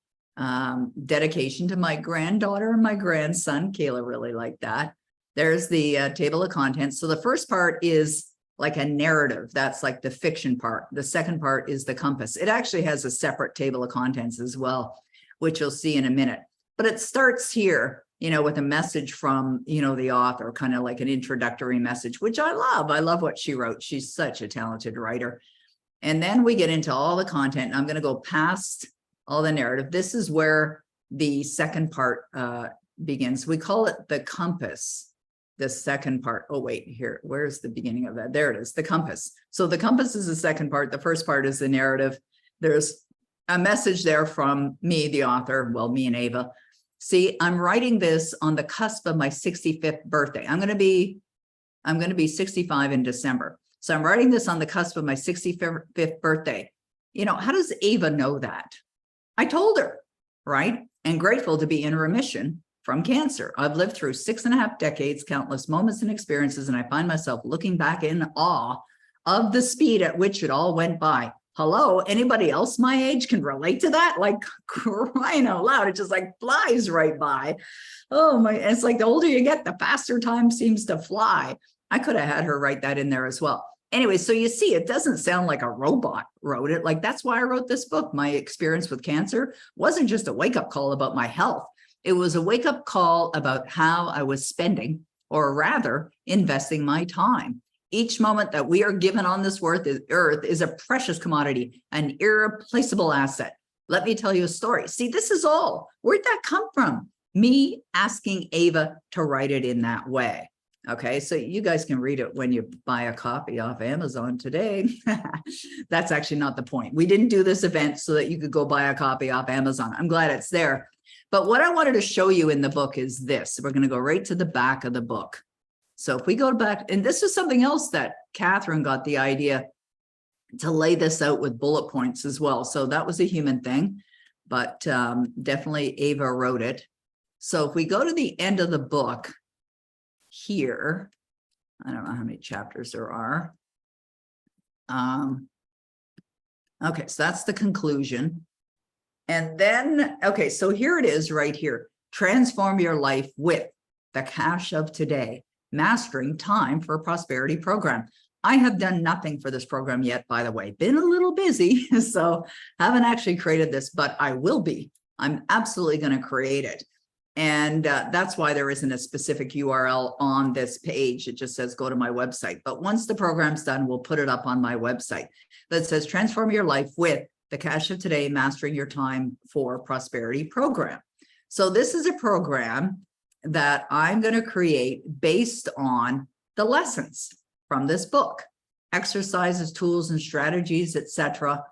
Speaker 1: Dedication to my granddaughter and my grandson. Kayla really liked that. There's the table of contents. So the first part is like a narrative. That's like the fiction part. The second part is the compass. It actually has a separate table of contents as well, which you'll see in a minute. But it starts here, with a message from, the author, kind of like an introductory message, which I love. I love what she wrote. She's such a talented writer. And then we get into all the content. I'm going to go past all the narrative. This is where the second part begins. We call it the compass. The second part. Oh, wait, here. Where's the beginning of that? There it is, the compass. So the compass is the second part. The first part is the narrative. There's a message there from me, the author, well, me and Ava. See, I'm writing this on the cusp of my 65th birthday. I'm going to be 65 in December. So I'm writing this on the cusp of my 65th birthday. How does Ava know that? I told her, right? And grateful to be in remission from cancer. I've lived through 6.5 decades, countless moments and experiences, and I find myself looking back in awe of the speed at which it all went by. Hello, anybody else my age can relate to that? Like, crying out loud, it just like flies right by. Oh my, it's like the older you get, the faster time seems to fly. I could have had her write that in there as well. Anyway, so you see, it doesn't sound like a robot wrote it. Like, that's why I wrote this book. My experience with cancer wasn't just a wake-up call about my health. It was a wake-up call about how I was spending, or rather, investing my time. Each moment that we are given on this earth is a precious commodity, an irreplaceable asset. Let me tell you a story. See, this is all. Where'd that come from? Me asking Ava to write it in that way. Okay, so you guys can read it when you buy a copy off Amazon today. That's actually not the point. We didn't do this event so that you could go buy a copy off Amazon. I'm glad it's there. But what I wanted to show you in the book is this. We're going to go right to the back of the book. So if we go back, and this is something else that Catherine got the idea to lay this out with bullet points as well. So that was a human thing. but definitely Ava wrote it. So if we go to the end of the book here, I don't know how many chapters there are. Okay, so that's the conclusion. And then, okay, so here it is right here. Transform your life with the cash of today, mastering time for prosperity program. I have done nothing for this program yet, by the way, been a little busy, so haven't actually created this, but I will be. I'm absolutely going to create it. And that's why there isn't a specific URL on this page. It just says, go to my website. But once the program's done, we'll put it up on my website that says, transform your life with the cash of today, mastering your time for prosperity program. So this is a program that I'm going to create based on the lessons from this book, exercises, tools, and strategies, etc.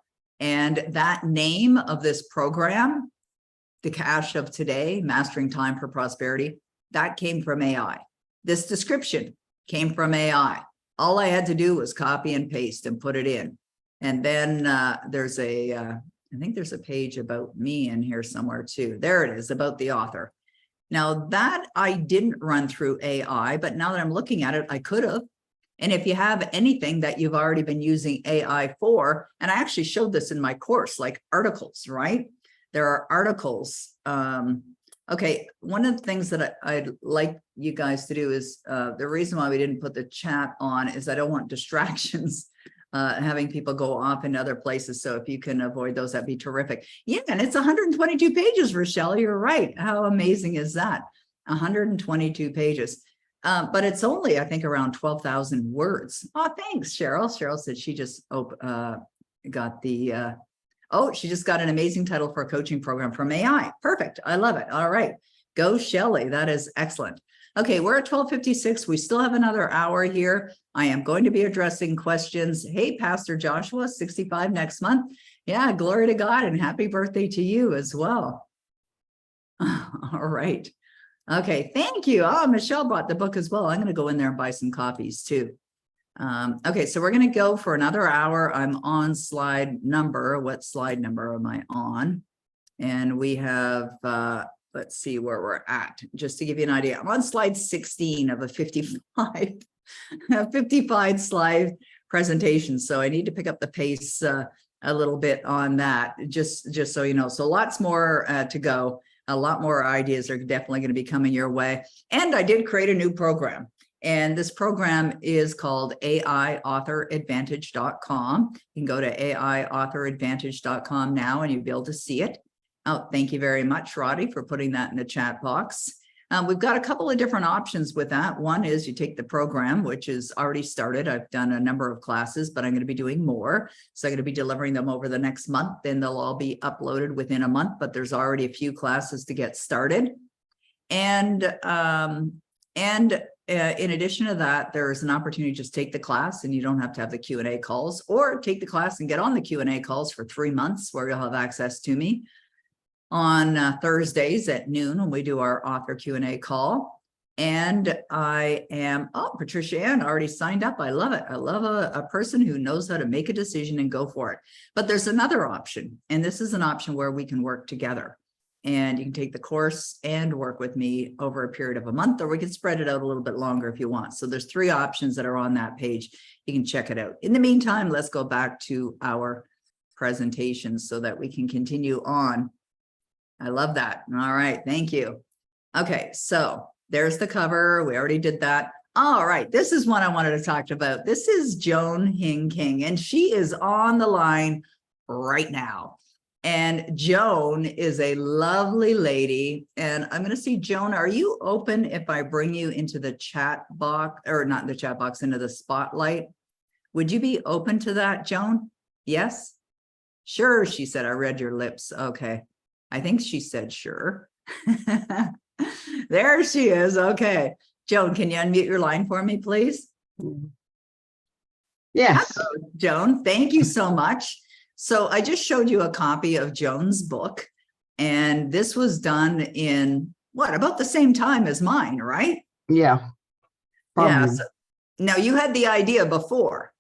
Speaker 1: And that name of this program, the cash of today, mastering time for prosperity, that came from AI. This description came from AI. All I had to do was copy and paste and put it in. And then there's I think there's a page about me in here somewhere too. There it is, about the author. Now that I didn't run through AI, but now that I'm looking at it, I could have. And if you have anything that you've already been using AI for, and I actually showed this in my course, like articles, right? There are articles. Okay, one of the things that I'd like you guys to do is, the reason why we didn't put the chat on is I don't want distractions, having people go off in other places. So if you can avoid those, that'd be terrific. Yeah, and it's 122 pages, Rochelle, you're right. How amazing is that? 122 pages. But it's only, I think, around 12,000 words. Oh, thanks, Cheryl. Cheryl said she just got the... oh, she just got an amazing title for a coaching program from AI. Perfect. I love it. All right. Go, Shelley. That is excellent. Okay, we're at 12:56. We still have another hour here. I am going to be addressing questions. Hey, Pastor Joshua, 65 next month. Yeah, glory to God and happy birthday to you as well. All right. Okay, thank you. Oh, Michelle bought the book as well. I'm going to go in there and buy some copies too. Okay, so we're going to go for another hour. I'm on slide number. What slide number am I on? And we have, let's see where we're at, just to give you an idea. I'm on slide 16 of a 55 slide presentation. So I need to pick up the pace a little bit on that, just so you know. So lots more to go. A lot more ideas are definitely going to be coming your way. And I did create a new program. And this program is called AIAuthorAdvantage.com. You can go to AIAuthorAdvantage.com now and you'll be able to see it. Oh, thank you very much, Roddy, for putting that in the chat box. We've got a couple of different options with that. One is you take the program, which is already started. I've done a number of classes, but I'm going to be doing more. So I'm going to be delivering them over the next month. Then they'll all be uploaded within a month, but there's already a few classes to get started. And in addition to that, there's an opportunity to just take the class and you don't have to have the Q&A calls, or take the class and get on the Q&A calls for 3 months where you'll have access to me on Thursdays at noon when we do our author Q&A call. And I am, oh, Patricia Ann already signed up. I love it. I love a person who knows how to make a decision and go for it. But there's another option, and this is an option where we can work together. And you can take the course and work with me over a period of a month, or we can spread it out a little bit longer if you want. So there's 3 options that are on that page. You can check it out. In the meantime, let's go back to our presentation so that we can continue on. I love that. All right. Thank you. Okay. So there's the cover. We already did that. All right. This is one I wanted to talk about. This is Joan Hing King, and she is on the line right now. And Joan is a lovely lady. And I'm going to see, Joan, are you open if I bring you into the chat box, or not the chat box, into the spotlight? Would you be open to that, Joan? Yes? Sure, she said. I read your lips. Okay. I think she said sure. There she is. Okay. Joan, can you unmute your line for me, please?
Speaker 2: Yes.
Speaker 1: Hello, Joan, thank you so much. So I just showed you a copy of Joan's book, and this was done in what, about the same time as mine, right?
Speaker 2: Yeah.
Speaker 1: Yeah. So, now you had the idea before.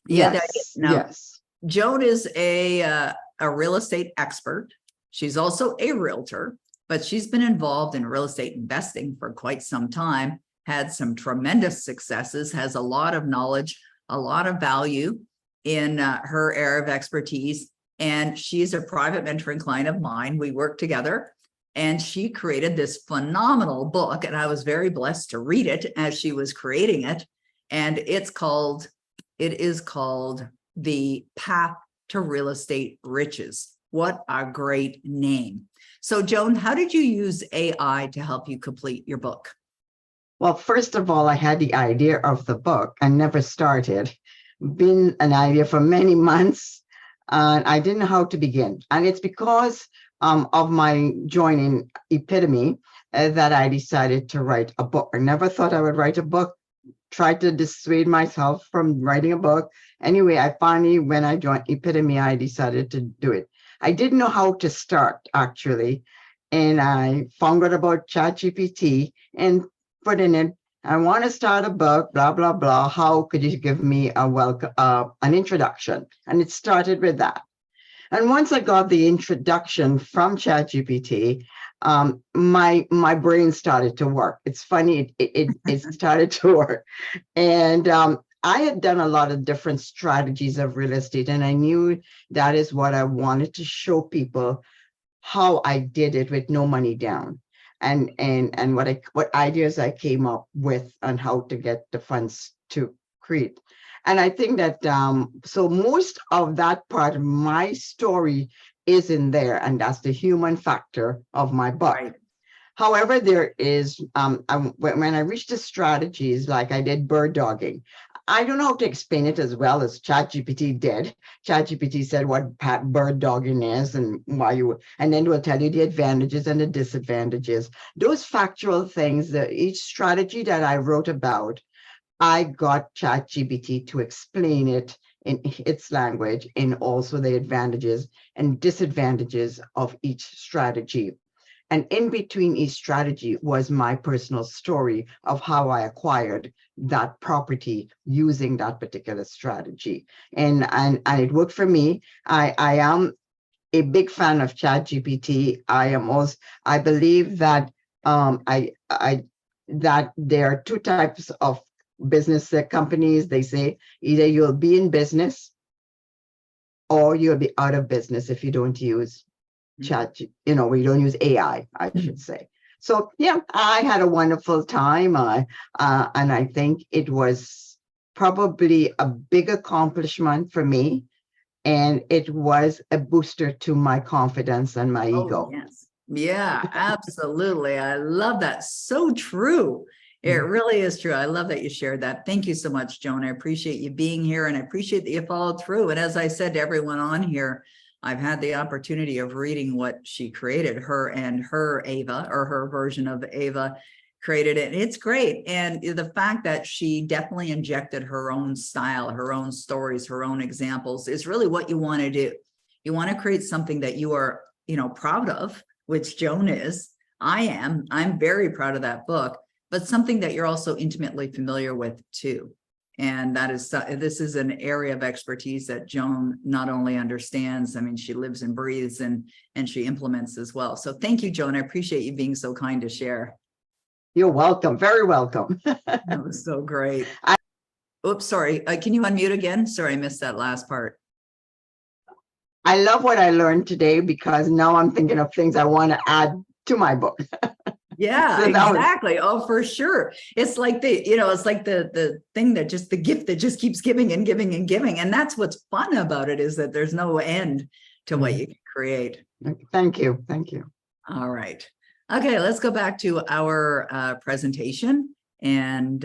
Speaker 2: Yes.
Speaker 1: Now,
Speaker 2: yes.
Speaker 1: Joan is a real estate expert. She's also a realtor, but she's been involved in real estate investing for quite some time, had some tremendous successes, has a lot of knowledge, a lot of value in her area of expertise. And she's a private mentoring client of mine. We work together, and she created this phenomenal book. And I was very blessed to read it as she was creating it. And it is called The Path to Real Estate Riches. What a great name. So Joan, how did you use AI to help you complete your book?
Speaker 2: Well, first of all, I had the idea of the book and never started. Been an idea for many months, and I didn't know how to begin. And it's because of my joining Epitome that I decided to write a book. I never thought I would write a book, tried to dissuade myself from writing a book. Anyway, I finally, when I joined Epitome, I decided to do it. I didn't know how to start, actually. And I found out about ChatGPT and put in it, I want to start a book, blah, blah, blah. How could you give me an introduction? And it started with that. And once I got the introduction from ChatGPT, my brain started to work. It's funny, it started to work. And I had done a lot of different strategies of real estate, and I knew that is what I wanted to show people, how I did it with no money down, and what ideas I came up with on how to get the funds to create. And I think that so most of that part of my story is in there, and that's the human factor of my book. Right. However, there is when I reached the strategies, like I did bird dogging, I don't know how to explain it as well as ChatGPT did. ChatGPT said what bird dogging is and why and then it will tell you the advantages and the disadvantages. Those factual things, each strategy that I wrote about, I got ChatGPT to explain it in its language, and also the advantages and disadvantages of each strategy. And in between each strategy was my personal story of how I acquired that property using that particular strategy. And it worked for me. I am a big fan of ChatGPT. I believe that that there are two types of business companies. They say either you'll be in business or you'll be out of business if you don't use chat, we don't use AI, I should say. So yeah, I had a wonderful time, and I think it was probably a big accomplishment for me, and it was a booster to my confidence and my ego.
Speaker 1: Yes, yeah, absolutely. I love that. So true. It really is true. I love that you shared that. Thank you so much, Joan. I appreciate you being here, and I appreciate that you followed through. And as I said to everyone on here, I've had the opportunity of reading what she created, her and her Ava, or her version of Ava created it. It's great. And the fact that she definitely injected her own style, her own stories, her own examples is really what you want to do. You want to create something that you are, proud of, which Joan is. I'm very proud of that book, but something that you're also intimately familiar with too. And this is an area of expertise that Joan not only understands, I mean, she lives and breathes and she implements as well. So thank you, Joan. I appreciate you being so kind to share.
Speaker 2: You're welcome. Very welcome.
Speaker 1: That was so great. Oops, sorry. Can you unmute again? Sorry, I missed that last part.
Speaker 2: I love what I learned today, because now I'm thinking of things I want to add to my book.
Speaker 1: Yeah, so exactly. Oh, for sure. It's like the thing that the gift that just keeps giving and giving and giving. And that's what's fun about it, is that there's no end to what you can create.
Speaker 2: Thank you. Thank you.
Speaker 1: All right. Okay, let's go back to our presentation, and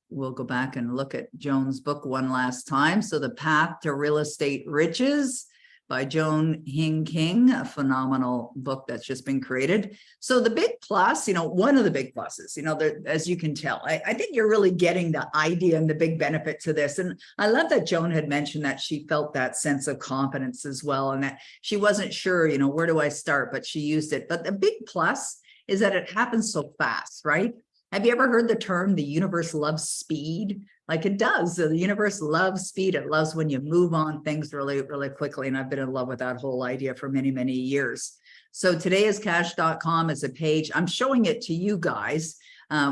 Speaker 1: we'll go back and look at Joan's book one last time. So The Path to Real Estate Riches by Joan Hing King, a phenomenal book that's just been created. So the big plus, one of the big pluses, as you can tell, I think you're really getting the idea and the big benefit to this. And I love that Joan had mentioned that she felt that sense of confidence as well, and that she wasn't sure, where do I start, but she used it. But the big plus is that it happens so fast, right? Have you ever heard the term, the universe loves speed? Like it does. So the universe loves speed. It loves when you move on things really, really quickly. And I've been in love with that whole idea for many, many years. So todayiscash.com is a page. I'm showing it to you guys.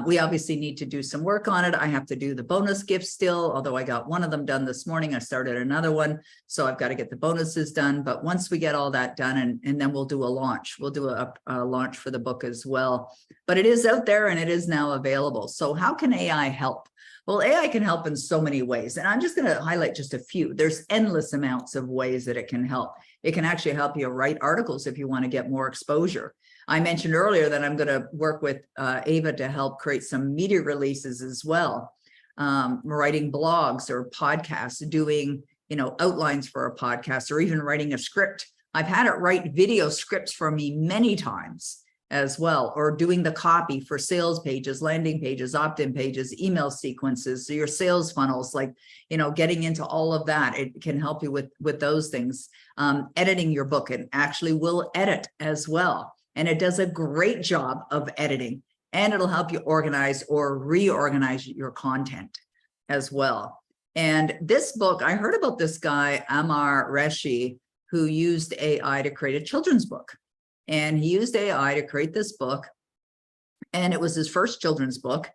Speaker 1: We obviously need to do some work on it. I have to do the bonus gifts still, although I got one of them done this morning. I started another one, so I've got to get the bonuses done. But once we get all that done, and then we'll do a launch. We'll do a launch for the book as well. But it is out there and it is now available. So how can AI help? Well, AI can help in so many ways, and I'm just going to highlight just a few. There's endless amounts of ways that it can help. It can actually help you write articles if you want to get more exposure. I mentioned earlier that I'm going to work with Ava to help create some media releases as well, writing blogs or podcasts, doing, outlines for a podcast, or even writing a script. I've had it write video scripts for me many times as well, or doing the copy for sales pages, landing pages, opt-in pages, email sequences, so your sales funnels, getting into all of that. It can help you with those things. Editing your book, it actually will edit as well. And it does a great job of editing, and it'll help you organize or reorganize your content as well. And this book, I heard about this guy, Amar Reshi, who used AI to create a children's book. And he used AI to create this book, and it was his first children's book,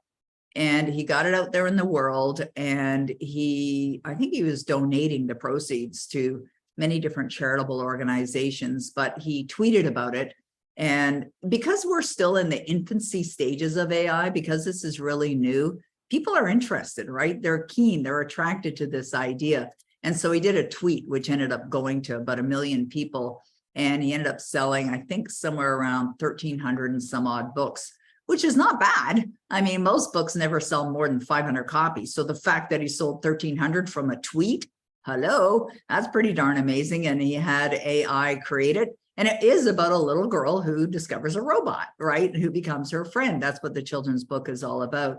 Speaker 1: and he got it out there in the world. And I think he was donating the proceeds to many different charitable organizations, but he tweeted about it. And because we're still in the infancy stages of AI, because this is really new, people are interested, right? They're keen, they're attracted to this idea. And so he did a tweet, which ended up going to about 1 million people. And he ended up selling, I think, somewhere around 1,300 and some odd books, which is not bad. I mean, most books never sell more than 500 copies. So the fact that he sold 1,300 from a tweet, hello, that's pretty darn amazing. And he had AI create it. And it is about a little girl who discovers a robot, right? Who becomes her friend. That's what the children's book is all about.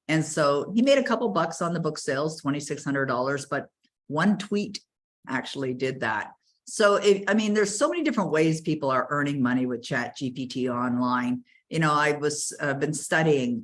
Speaker 1: And so he made a couple bucks on the book sales, $2,600, but one tweet actually did that. So, there's so many different ways people are earning money with ChatGPT online. I was been studying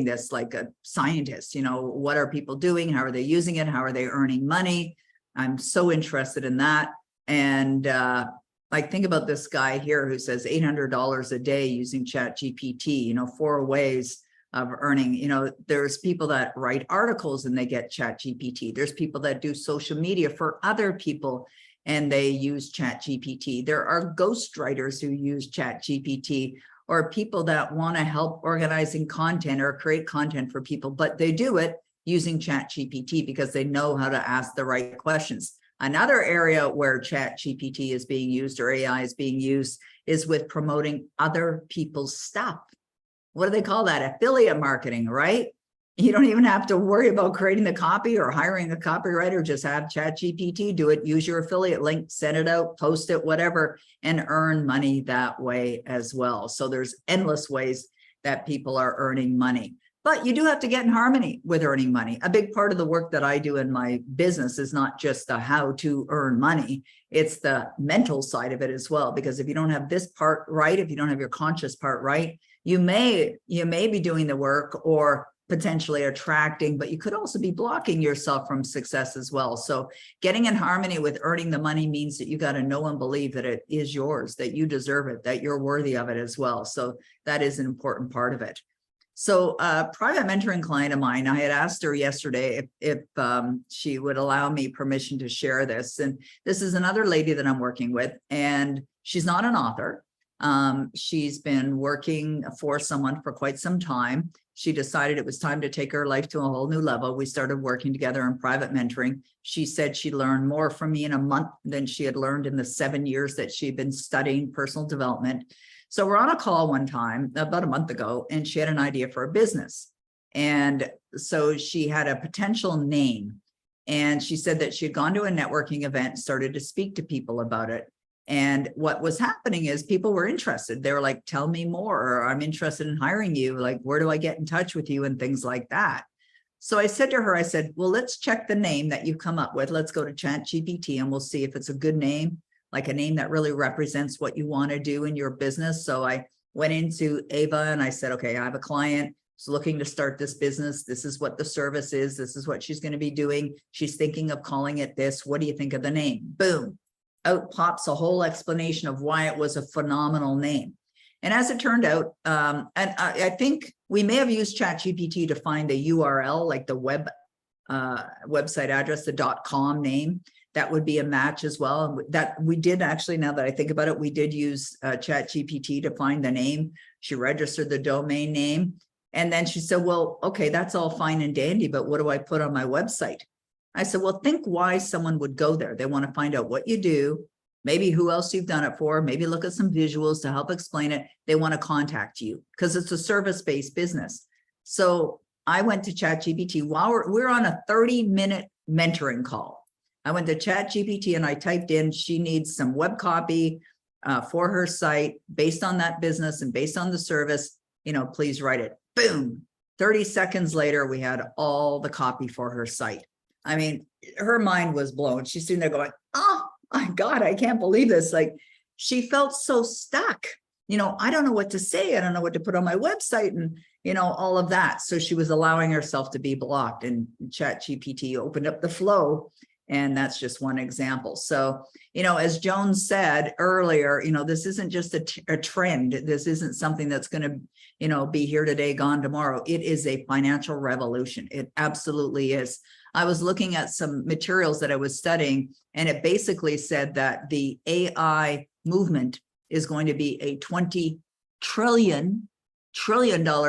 Speaker 1: this like a scientist. What are people doing? How are they using it? How are they earning money? I'm so interested in that. And think about this guy here who says $800 a day using ChatGPT. 4 ways of earning. There's people that write articles and they get ChatGPT. There's people that do social media for other people and they use ChatGPT. There are ghostwriters who use ChatGPT, or people that want to help organizing content or create content for people, but they do it using ChatGPT because they know how to ask the right questions. Another area where ChatGPT is being used, or AI is being used, is with promoting other people's stuff. What do they call that? Affiliate marketing, right? You don't even have to worry about creating the copy or hiring a copywriter. Just have ChatGPT do it, use your affiliate link, send it out, post it, whatever, and earn money that way as well. So there's endless ways that people are earning money. But you do have to get in harmony with earning money. A big part of the work that I do in my business is not just the how to earn money, it's the mental side of it as well. Because if you don't have this part right, if you don't have your conscious part right, you may be doing the work or potentially attracting, but you could also be blocking yourself from success as well. So getting in harmony with earning the money means that you got to know and believe that it is yours, that you deserve it, that you're worthy of it as well. So that is an important part of it. So a private mentoring client of mine, I had asked her yesterday if she would allow me permission to share this. And this is another lady that I'm working with, and she's not an author. She's been working for someone for quite some time. She decided it was time to take her life to a whole new level. We started working together in private mentoring. She said she learned more from me in a month than she had learned in the 7 years that she'd been studying personal development. So we're on a call one time about a month ago, and she had an idea for a business. And so she had a potential name, and she said that she had gone to a networking event, started to speak to people about it. And what was happening is people were interested. They were like, tell me more, or I'm interested in hiring you. Like, where do I get in touch with you, and things like that. So I said to her, I said, well, let's check the name that you've come up with. Let's go to ChatGPT and we'll see if it's a good name, like a name that really represents what you want to do in your business. So I went into Ava and I said, okay, I have a client who's looking to start this business. This is what the service is. This is what she's going to be doing. She's thinking of calling it this. What do you think of the name? Boom. out pops a whole explanation of why it was a phenomenal name. And as it turned out, and I think we may have used ChatGPT to find the URL, like the website address, the .com name. That would be a match as well. And that we did actually, now that I think about it, we did use ChatGPT to find the name. She registered the domain name. And then she said, well, okay, that's all fine and dandy, but what do I put on my website? I said, well, think why someone would go there. They want to find out what you do, maybe who else you've done it for, maybe look at some visuals to help explain it. They want to contact you because it's a service-based business. So I went to ChatGPT while we're on a 30-minute mentoring call. I went to ChatGPT and I typed in, she needs some web copy for her site based on that business and based on the service, please write it. Boom. 30 seconds later, we had all the copy for her site. I mean, her mind was blown. She's sitting there going, oh my God, I can't believe this. Like, she felt so stuck. I don't know what to say. I don't know what to put on my website and, all of that. So she was allowing herself to be blocked, and ChatGPT opened up the flow. And that's just one example. So, as Joan said earlier, this isn't just a trend. This isn't something that's going to, be here today, gone tomorrow. It is a financial revolution. It absolutely is. I was looking at some materials that I was studying, and it basically said that the AI movement is going to be a $20 trillion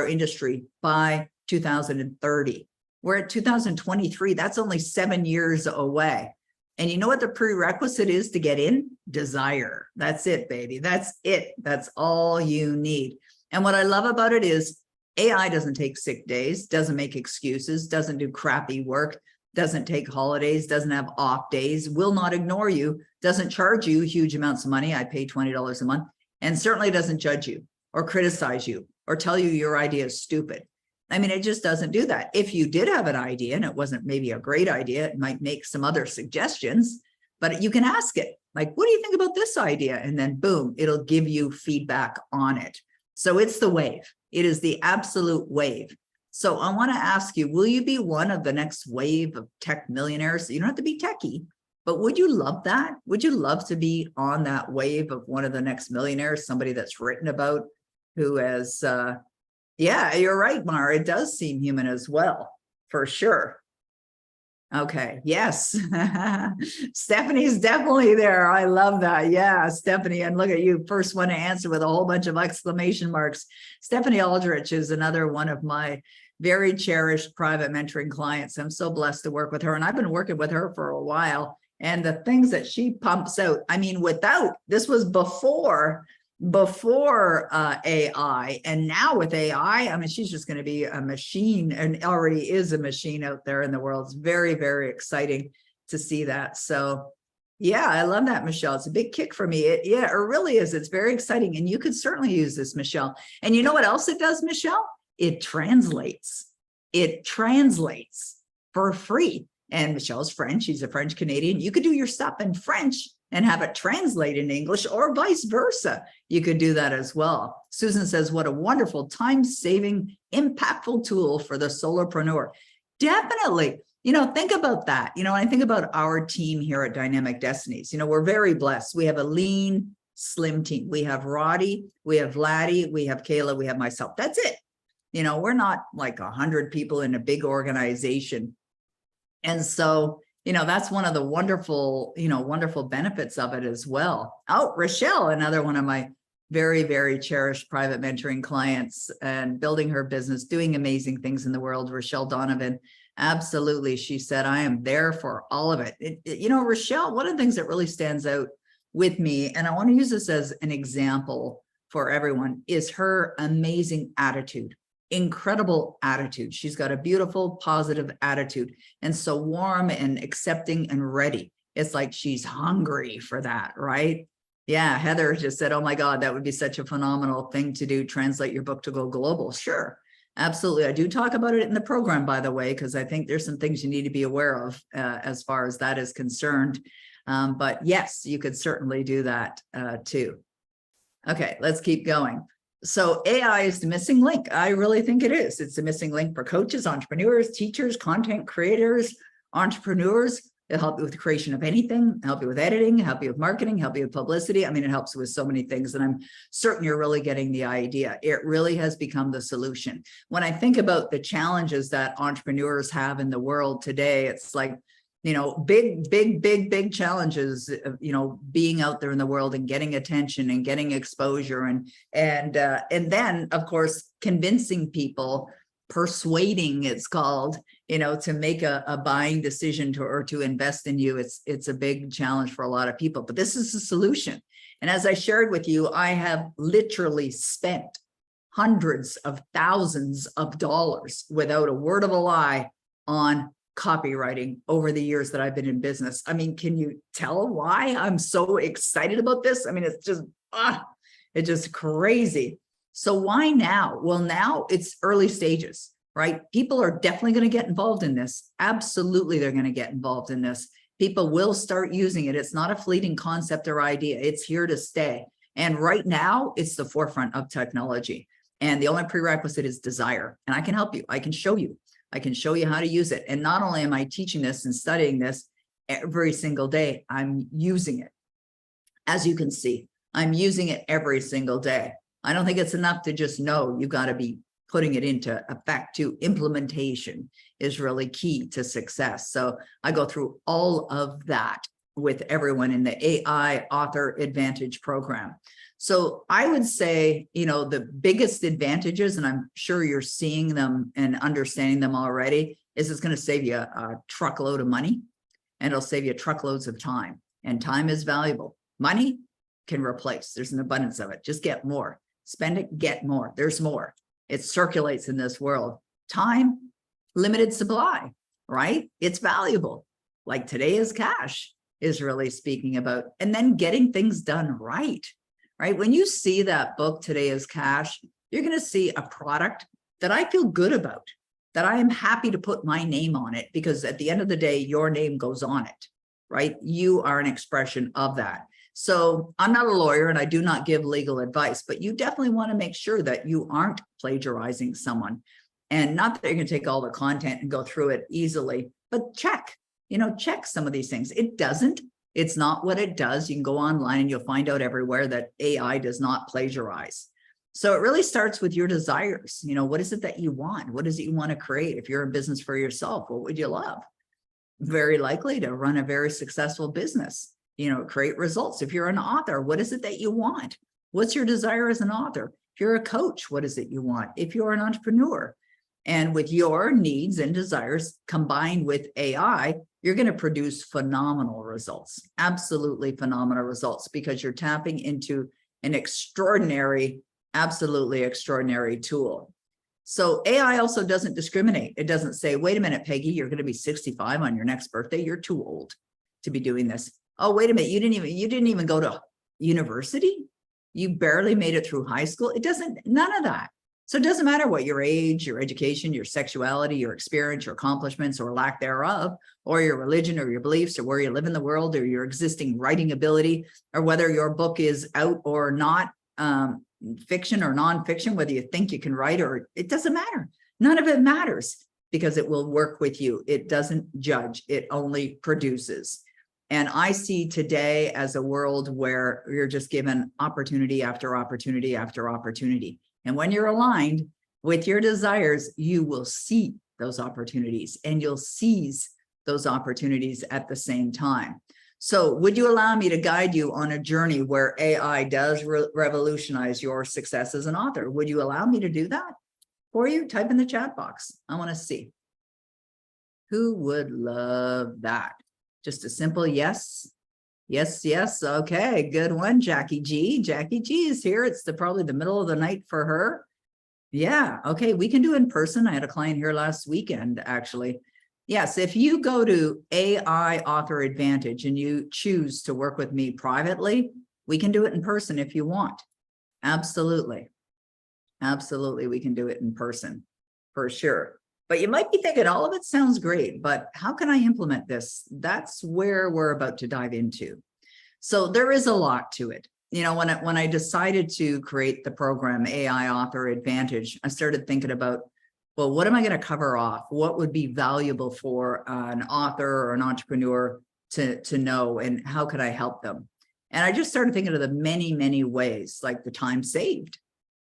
Speaker 1: industry by 2030. We're at 2023. That's only 7 years away. And you know what the prerequisite is to get in? Desire. That's it, baby. That's it. That's all you need. And what I love about it is AI doesn't take sick days, doesn't make excuses, doesn't do crappy work, doesn't take holidays, doesn't have off days, will not ignore you, doesn't charge you huge amounts of money. I pay $20 a month, and certainly doesn't judge you or criticize you or tell you your idea is stupid. I mean, it just doesn't do that. If you did have an idea and it wasn't maybe a great idea, it might make some other suggestions, but you can ask it, like, what do you think about this idea? And then boom, it'll give you feedback on it. So it's the wave. It is the absolute wave. So I want to ask you, will you be one of the next wave of tech millionaires? You don't have to be techie, but would you love that? Would you love to be on that wave of one of the next millionaires, somebody that's written about, who has, yeah, you're right, Mara. It does seem human as well, for sure. Okay. Yes. Stephanie's definitely there. I love that. Yeah, Stephanie. And look at you. First one to answer with a whole bunch of exclamation marks. Stephanie Aldrich is another one of my very cherished private mentoring clients. I'm so blessed to work with her. And I've been working with her for a while. And the things that she pumps out, I mean, this was before AI, and now with AI, I mean, she's just going to be a machine, and already is a machine out there in the world. It's very, very exciting to see that. So yeah, I love that, Michelle. It's a big kick for me. It really is. It's very exciting. And you could certainly use this, Michelle. And you know what else it does, Michelle? It translates. It translates for free. And Michelle's French. She's a French Canadian. You could do your stuff in French and have it translate in English, or vice versa. You could do that as well. Susan says, what a wonderful time-saving, impactful tool for the solopreneur. Definitely. Think about that. I think about our team here at Dynamic Destinies. We're very blessed. We have a lean, slim team. We have Roddy, we have Laddie, we have Kayla, we have myself. That's it. We're not like 100 people in a big organization. And so, that's one of the wonderful, wonderful benefits of it as well. Oh, Rochelle, another one of my very, very cherished private mentoring clients, and building her business, doing amazing things in the world. Rochelle Donovan. Absolutely. She said, I am there for all of it. Rochelle, one of the things that really stands out with me, and I want to use this as an example for everyone, is her amazing attitude. Incredible attitude. She's got a beautiful, positive attitude, and so warm and accepting and ready. It's like she's hungry for that, right? Yeah, Heather just said, oh my God, that would be such a phenomenal thing to do. Translate your book to go global. Sure, absolutely. I do talk about it in the program, by the way, because I think there's some things you need to be aware of as far as that is concerned. But yes, you could certainly do that too. Okay, let's keep going. So AI is the missing link. I really think it is. It's the missing link for coaches, entrepreneurs, teachers, content creators, entrepreneurs, It'll help you with the creation of anything, help you with editing, help you with marketing, help you with publicity. I mean, it helps with so many things, and I'm certain you're really getting the idea. It really has become the solution. When I think about the challenges that entrepreneurs have in the world today, it's like, big challenges, being out there in the world and getting attention and getting exposure, and then of course, convincing people, persuading it's called, to make a buying decision to invest in you. It's a big challenge for a lot of people, but this is the solution. And as I shared with you, I have literally spent hundreds of thousands of dollars without a word of a lie on copywriting over the years that I've been in business. I mean, can you tell why I'm so excited about this? I mean, it's just crazy. So why now? Well, now it's early stages, right? People are definitely going to get involved in this. Absolutely, they're going to get involved in this. People will start using it. It's not a fleeting concept or idea. It's here to stay. And right now, it's the forefront of technology. And the only prerequisite is desire. And I can help you. I can show you. I can show you how to use it. And not only am I teaching this and studying this every single day, I'm using it. As you can see, I'm using it every single day. I don't think it's enough to just know. You got to be putting it into effect too. Implementation is really key to success. So I go through all of that with everyone in the AI Author Advantage program. So I would say, the biggest advantages, and I'm sure you're seeing them and understanding them already, is it's going to save you a truckload of money, and it'll save you truckloads of time. And time is valuable. Money can replace. There's an abundance of it. Just get more. Spend it, get more. There's more. It circulates in this world. Time, limited supply, right? It's valuable. Like today is cash is really speaking about. And then getting things done right. Right? When you see that book, Today is Cash, you're going to see a product that I feel good about, that I am happy to put my name on it, because at the end of the day, your name goes on it, right? You are an expression of that. So I'm not a lawyer and I do not give legal advice, but you definitely want to make sure that you aren't plagiarizing someone. And not that you're going to take all the content and go through it easily, but check some of these things. It's not what it does. You can go online and you'll find out everywhere that AI does not plagiarize. So it really starts with your desires. What is it that you want? What is it you want to create? If you're in business for yourself, what would you love? Very likely to run a very successful business, create results. If you're an author, what is it that you want? What's your desire as an author? If you're a coach, what is it you want? If you're an entrepreneur, and with your needs and desires combined with AI, you're going to produce phenomenal results, absolutely phenomenal results, because you're tapping into an absolutely extraordinary tool. So AI also doesn't discriminate. It doesn't say, wait a minute, Peggy, you're going to be 65 on your next birthday. You're too old to be doing this. Oh, wait a minute. You didn't even go to university. You barely made it through high school. None of that. So it doesn't matter what your age, your education, your sexuality, your experience, your accomplishments or lack thereof, or your religion or your beliefs, or where you live in the world, or your existing writing ability, or whether your book is out or not, fiction or nonfiction, whether you think you can write, or it doesn't matter. None of it matters, because it will work with you. It doesn't judge. It only produces. And I see today as a world where you're just given opportunity after opportunity after opportunity. And when you're aligned with your desires, you will see those opportunities and you'll seize those opportunities at the same time. So would you allow me to guide you on a journey where AI does revolutionize your success as an author? Would you allow me to do that for you? Type in the chat box. I want to see. Who would love that? Just a simple yes. Yes, yes. Okay, good one, Jackie G. Jackie G is here. It's probably the middle of the night for her. Yeah, okay, we can do in person. I had a client here last weekend, actually. Yes, if you go to AI Author Advantage and you choose to work with me privately, we can do it in person if you want. Absolutely. Absolutely, we can do it in person for sure. But you might be thinking, all of it sounds great, but how can I implement this? That's where we're about to dive into. So there is a lot to it. You know, when I decided to create the program AI Author Advantage, I started thinking about well, what am I going to cover off? What would be valuable for an author or an entrepreneur to know, and how could I help them? And I just started thinking of the many, many ways, like the time saved,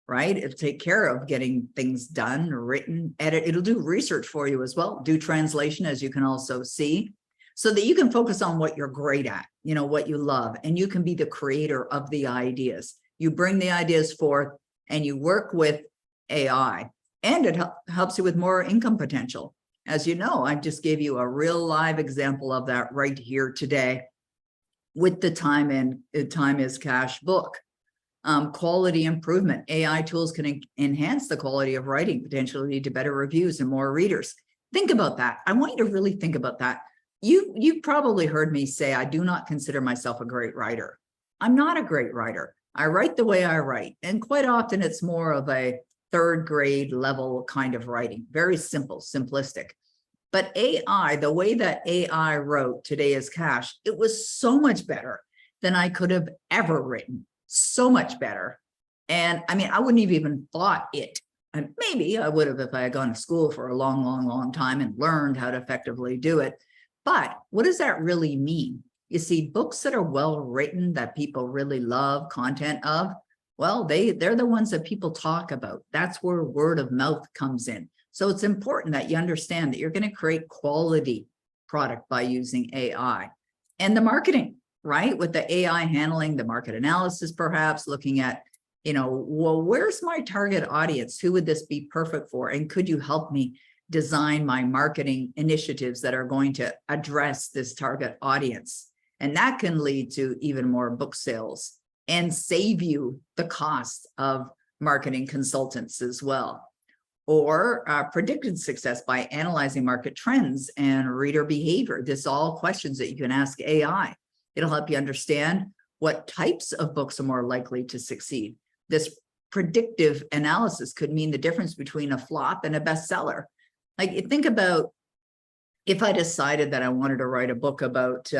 Speaker 1: right? It'll take care of getting things done, written, edit. It'll do research for you as well, do translation, as you can also see, so that you can focus on what you're great at, you know, what you love, and you can be the creator of the ideas. You bring the ideas forth and you work with AI, and it helps you with more income potential. As you know, I just gave you a real live example of that right here today with the Time is Cash book. Quality improvement. AI tools can enhance the quality of writing, potentially lead to better reviews and more readers. Think about that. I want you to really think about that. You've probably heard me say, I do not consider myself a great writer. I'm not a great writer. I write the way I write. And quite often it's more of a third grade level kind of writing, very simple, simplistic. But AI, the way that AI wrote Today is Cash, it was so much better than I could have ever written. So much better. And I mean, I wouldn't have even thought it. And maybe I would have if I had gone to school for a long, long, long time and learned how to effectively do it. But what does that really mean? You see, books that are well written, that people really love content of, well, they're the ones that people talk about. That's where word of mouth comes in. So it's important that you understand that you're going to create quality product by using AI. And the marketing, right? With the AI handling the market analysis, perhaps looking at, you know, well, where's my target audience? Who would this be perfect for? And could you help me design my marketing initiatives that are going to address this target audience? And that can lead to even more book sales and save you the cost of marketing consultants as well. Or predicted success by analyzing market trends and reader behavior. This are all questions that you can ask AI. It'll help you understand what types of books are more likely to succeed. This predictive analysis could mean the difference between a flop and a bestseller. Like, think about if I decided that I wanted to write a book about,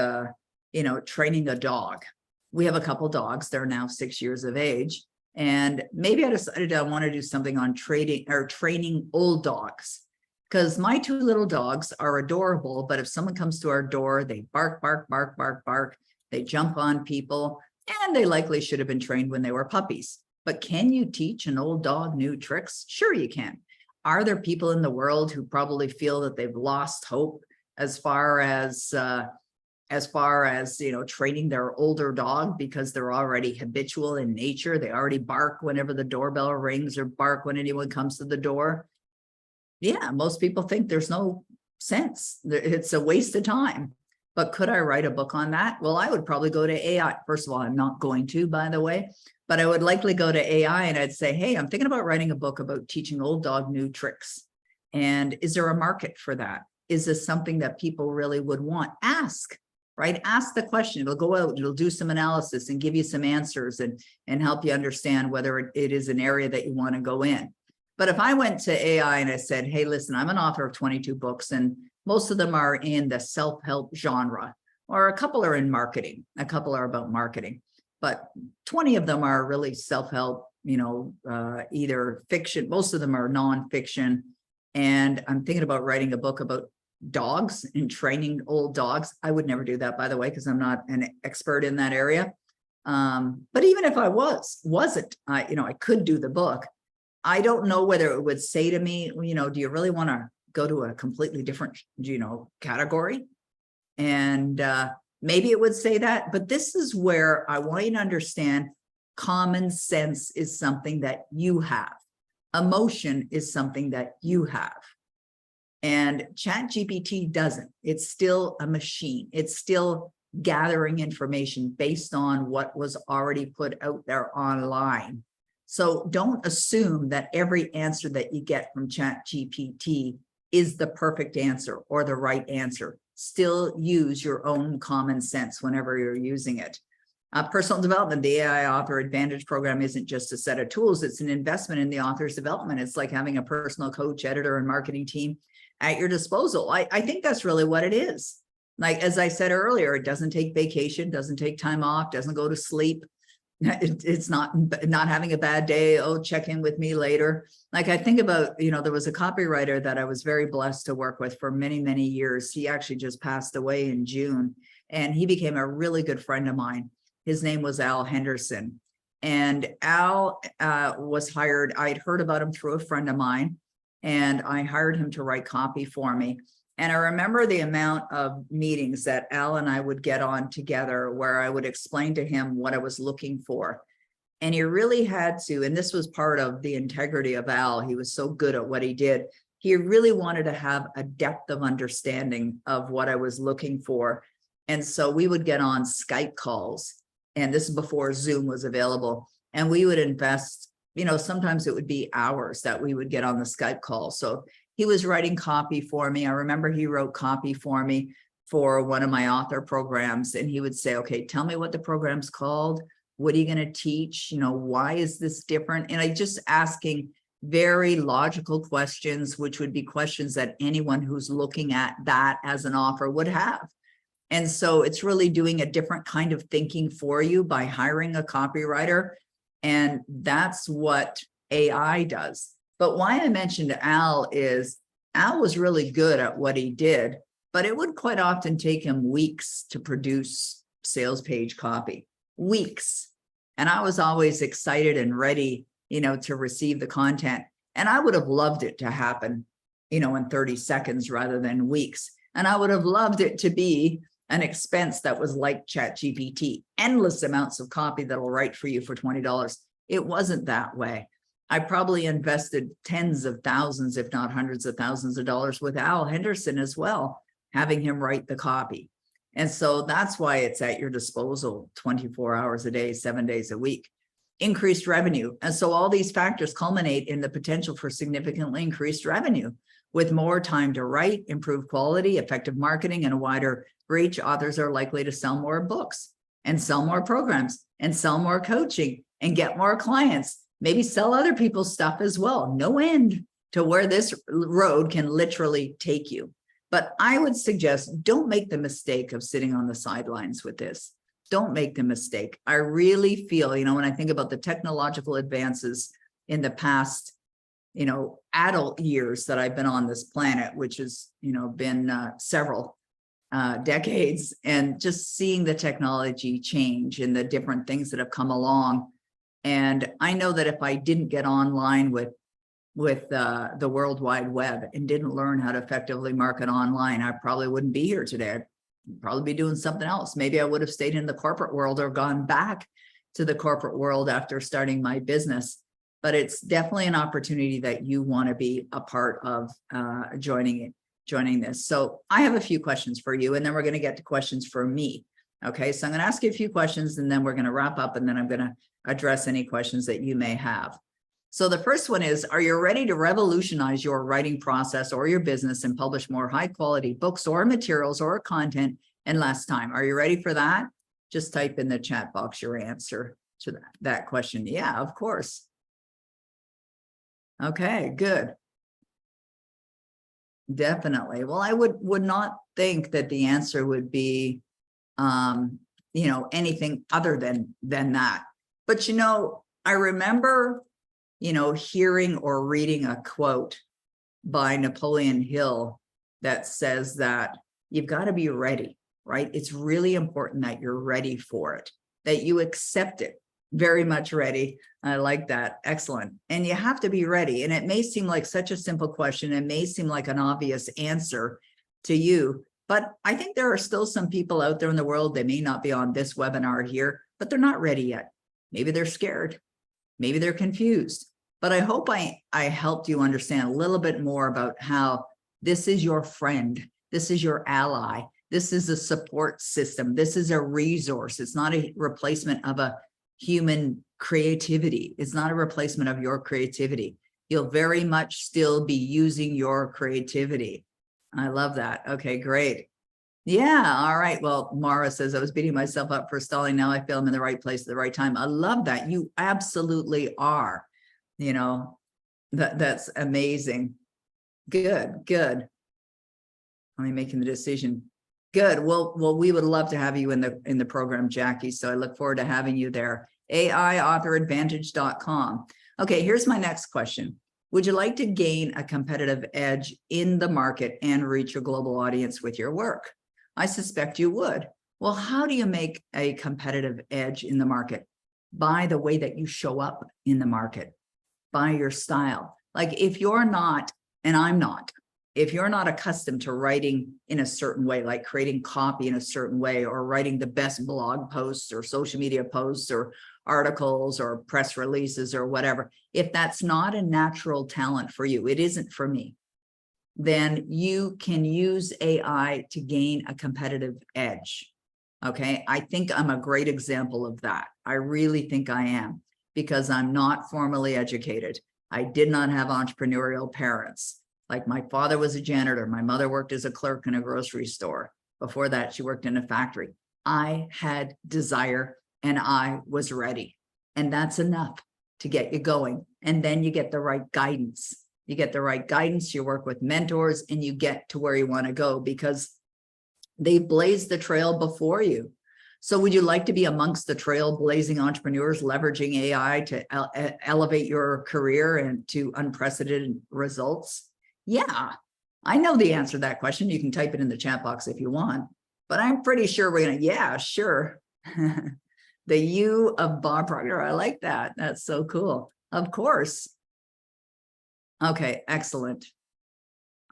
Speaker 1: you know, training a dog. We have a couple dogs. They're now 6 years of age. And maybe I decided I want to do something on training old dogs, because my two little dogs are adorable. But if someone comes to our door, they bark, bark, bark, bark, bark. They jump on people, and they likely should have been trained when they were puppies. But can you teach an old dog new tricks? Sure, you can. Are there people in the world who probably feel that they've lost hope as far as you know, training their older dog because they're already habitual in nature? They already bark whenever the doorbell rings or bark when anyone comes to the door. Yeah, most people think there's no sense. It's a waste of time. But could I write a book on that? Well, I would probably go to AI. First of all, I'm not going to, by the way, but I would likely go to AI and I'd say, hey, I'm thinking about writing a book about teaching old dog new tricks. And is there a market for that? Is this something that people really would want? Ask. Right? Ask the question. It'll go out, it'll do some analysis and give you some answers and help you understand whether it is an area that you want to go in. But if I went to AI and I said, hey, listen, I'm an author of 22 books and most of them are in the self-help genre, or a couple are in marketing, a couple are about marketing, but 20 of them are really self-help, you know, either fiction, most of them are nonfiction. And I'm thinking about writing a book about dogs and training old dogs. I would never do that, by the way, because I'm not an expert in that area. But even if I wasn't, you know, I could do the book. I don't know whether it would say to me, you know, do you really want to go to a completely different, you know, category? And maybe it would say that, but this is where I want you to understand common sense is something that you have. Emotion is something that you have. And ChatGPT doesn't. It's still a machine. It's still gathering information based on what was already put out there online. So don't assume that every answer that you get from ChatGPT is the perfect answer or the right answer. Still use your own common sense whenever you're using it. Personal development, the AI Author Advantage program isn't just a set of tools. It's an investment in the author's development. It's like having a personal coach, editor, and marketing team at your disposal. I think that's really what it is. Like, as I said earlier, it doesn't take vacation, doesn't take time off, doesn't go to sleep. It's not having a bad day. Oh, check in with me later. Like I think about, there was a copywriter that I was very blessed to work with for many, many years. He actually just passed away in June, and he became a really good friend of mine. His name was Al Henderson. And Al was hired. I'd heard about him through a friend of mine, and I hired him to write copy for me. And I remember the amount of meetings that Al and I would get on together where I would explain to him what I was looking for. And he really had to, and this was part of the integrity of Al. He was so good at what he did. He really wanted to have a depth of understanding of what I was looking for. And so we would get on Skype calls, and this is before Zoom was available. And we would invest, sometimes it would be hours that we would get on the Skype call. So he was writing copy for me. I remember he wrote copy for me for one of my author programs. And he would say, okay, tell me what the program's called. What are you going to teach? Why is this different? And I just asking very logical questions, which would be questions that anyone who's looking at that as an offer would have. And so it's really doing a different kind of thinking for you by hiring a copywriter. And that's what AI does. But why I mentioned Al is Al was really good at what he did, but it would quite often take him weeks to produce sales page copy, weeks. And I was always excited and ready, to receive the content. And I would have loved it to happen, in 30 seconds rather than weeks. And I would have loved it to be an expense that was like ChatGPT, endless amounts of copy that'll write for you for $20. It wasn't that way. I probably invested tens of thousands, if not hundreds of thousands of dollars with Al Henderson as well, having him write the copy. And so that's why it's at your disposal 24 hours a day, 7 days a week. Increased revenue. And so all these factors culminate in the potential for significantly increased revenue. With more time to write, improved quality, effective marketing, and a wider reach, authors are likely to sell more books and sell more programs and sell more coaching and get more clients. Maybe sell other people's stuff as well. No end to where this road can literally take you. But I would suggest don't make the mistake of sitting on the sidelines with this. Don't make the mistake. I really feel, when I think about the technological advances in the past, adult years that I've been on this planet, which has, been several decades, and just seeing the technology change and the different things that have come along. And I know that if I didn't get online with the World Wide Web and didn't learn how to effectively market online, I probably wouldn't be here today. I'd probably be doing something else. Maybe I would have stayed in the corporate world or gone back to the corporate world after starting my business. But it's definitely an opportunity that you want to be a part of joining this. So I have a few questions for you, and then we're going to get to questions for me. Okay, so I'm going to ask you a few questions, and then we're going to wrap up, and then I'm going to address any questions that you may have. So the first one is, are you ready to revolutionize your writing process or your business and publish more high quality books or materials or content in less time? Are you ready for that? Just type in the chat box your answer to that question. Yeah, of course. Okay, good. Definitely. Well, I would not think that the answer would be, anything other than that. But, I remember, hearing or reading a quote by Napoleon Hill that says that you've got to be ready, right? It's really important that you're ready for it, that you accept it. Very much ready. I like that. Excellent. And you have to be ready. And it may seem like such a simple question. It may seem like an obvious answer to you, but I think there are still some people out there in the world, they may not be on this webinar here, but they're not ready yet. Maybe they're scared. Maybe they're confused. But I hope I helped you understand a little bit more about how this is your friend. This is your ally. This is a support system. This is a resource. It's not a replacement of a human creativity. It's not a replacement of your creativity. You'll very much still be using your creativity. I love that. Okay, great. Yeah, all right. Well, Mara says, I was beating myself up for stalling. Now I feel I'm in the right place at the right time. I love that. You absolutely are. That's amazing. Good. I'm making the decision. Good. Well, we would love to have you in the program, Jackie. So I look forward to having you there. AIAuthorAdvantage.com. Okay, here's my next question. Would you like to gain a competitive edge in the market and reach your global audience with your work? I suspect you would. Well, how do you make a competitive edge in the market? By the way that you show up in the market, by your style. Like if you're not, and I'm not, if you're not accustomed to writing in a certain way, like creating copy in a certain way, or writing the best blog posts or social media posts or articles or press releases or whatever, if that's not a natural talent for you, it isn't for me, then you can use AI to gain a competitive edge. Okay, I think I'm a great example of that. I really think I am, because I'm not formally educated. I did not have entrepreneurial parents. Like my father was a janitor. My mother worked as a clerk in a grocery store. Before that, she worked in a factory. I had desire and I was ready. And that's enough to get you going. And then you get the right guidance. You get the right guidance, you work with mentors, and you get to where you want to go because they blazed the trail before you. So would you like to be amongst the trailblazing entrepreneurs leveraging AI to elevate your career and to unprecedented results? Yeah, I know the answer to that question. You can type it in the chat box if you want, but I'm pretty sure we're going to, yeah, sure. The U of Bob Proctor. I like that. That's so cool. Of course. Okay, excellent.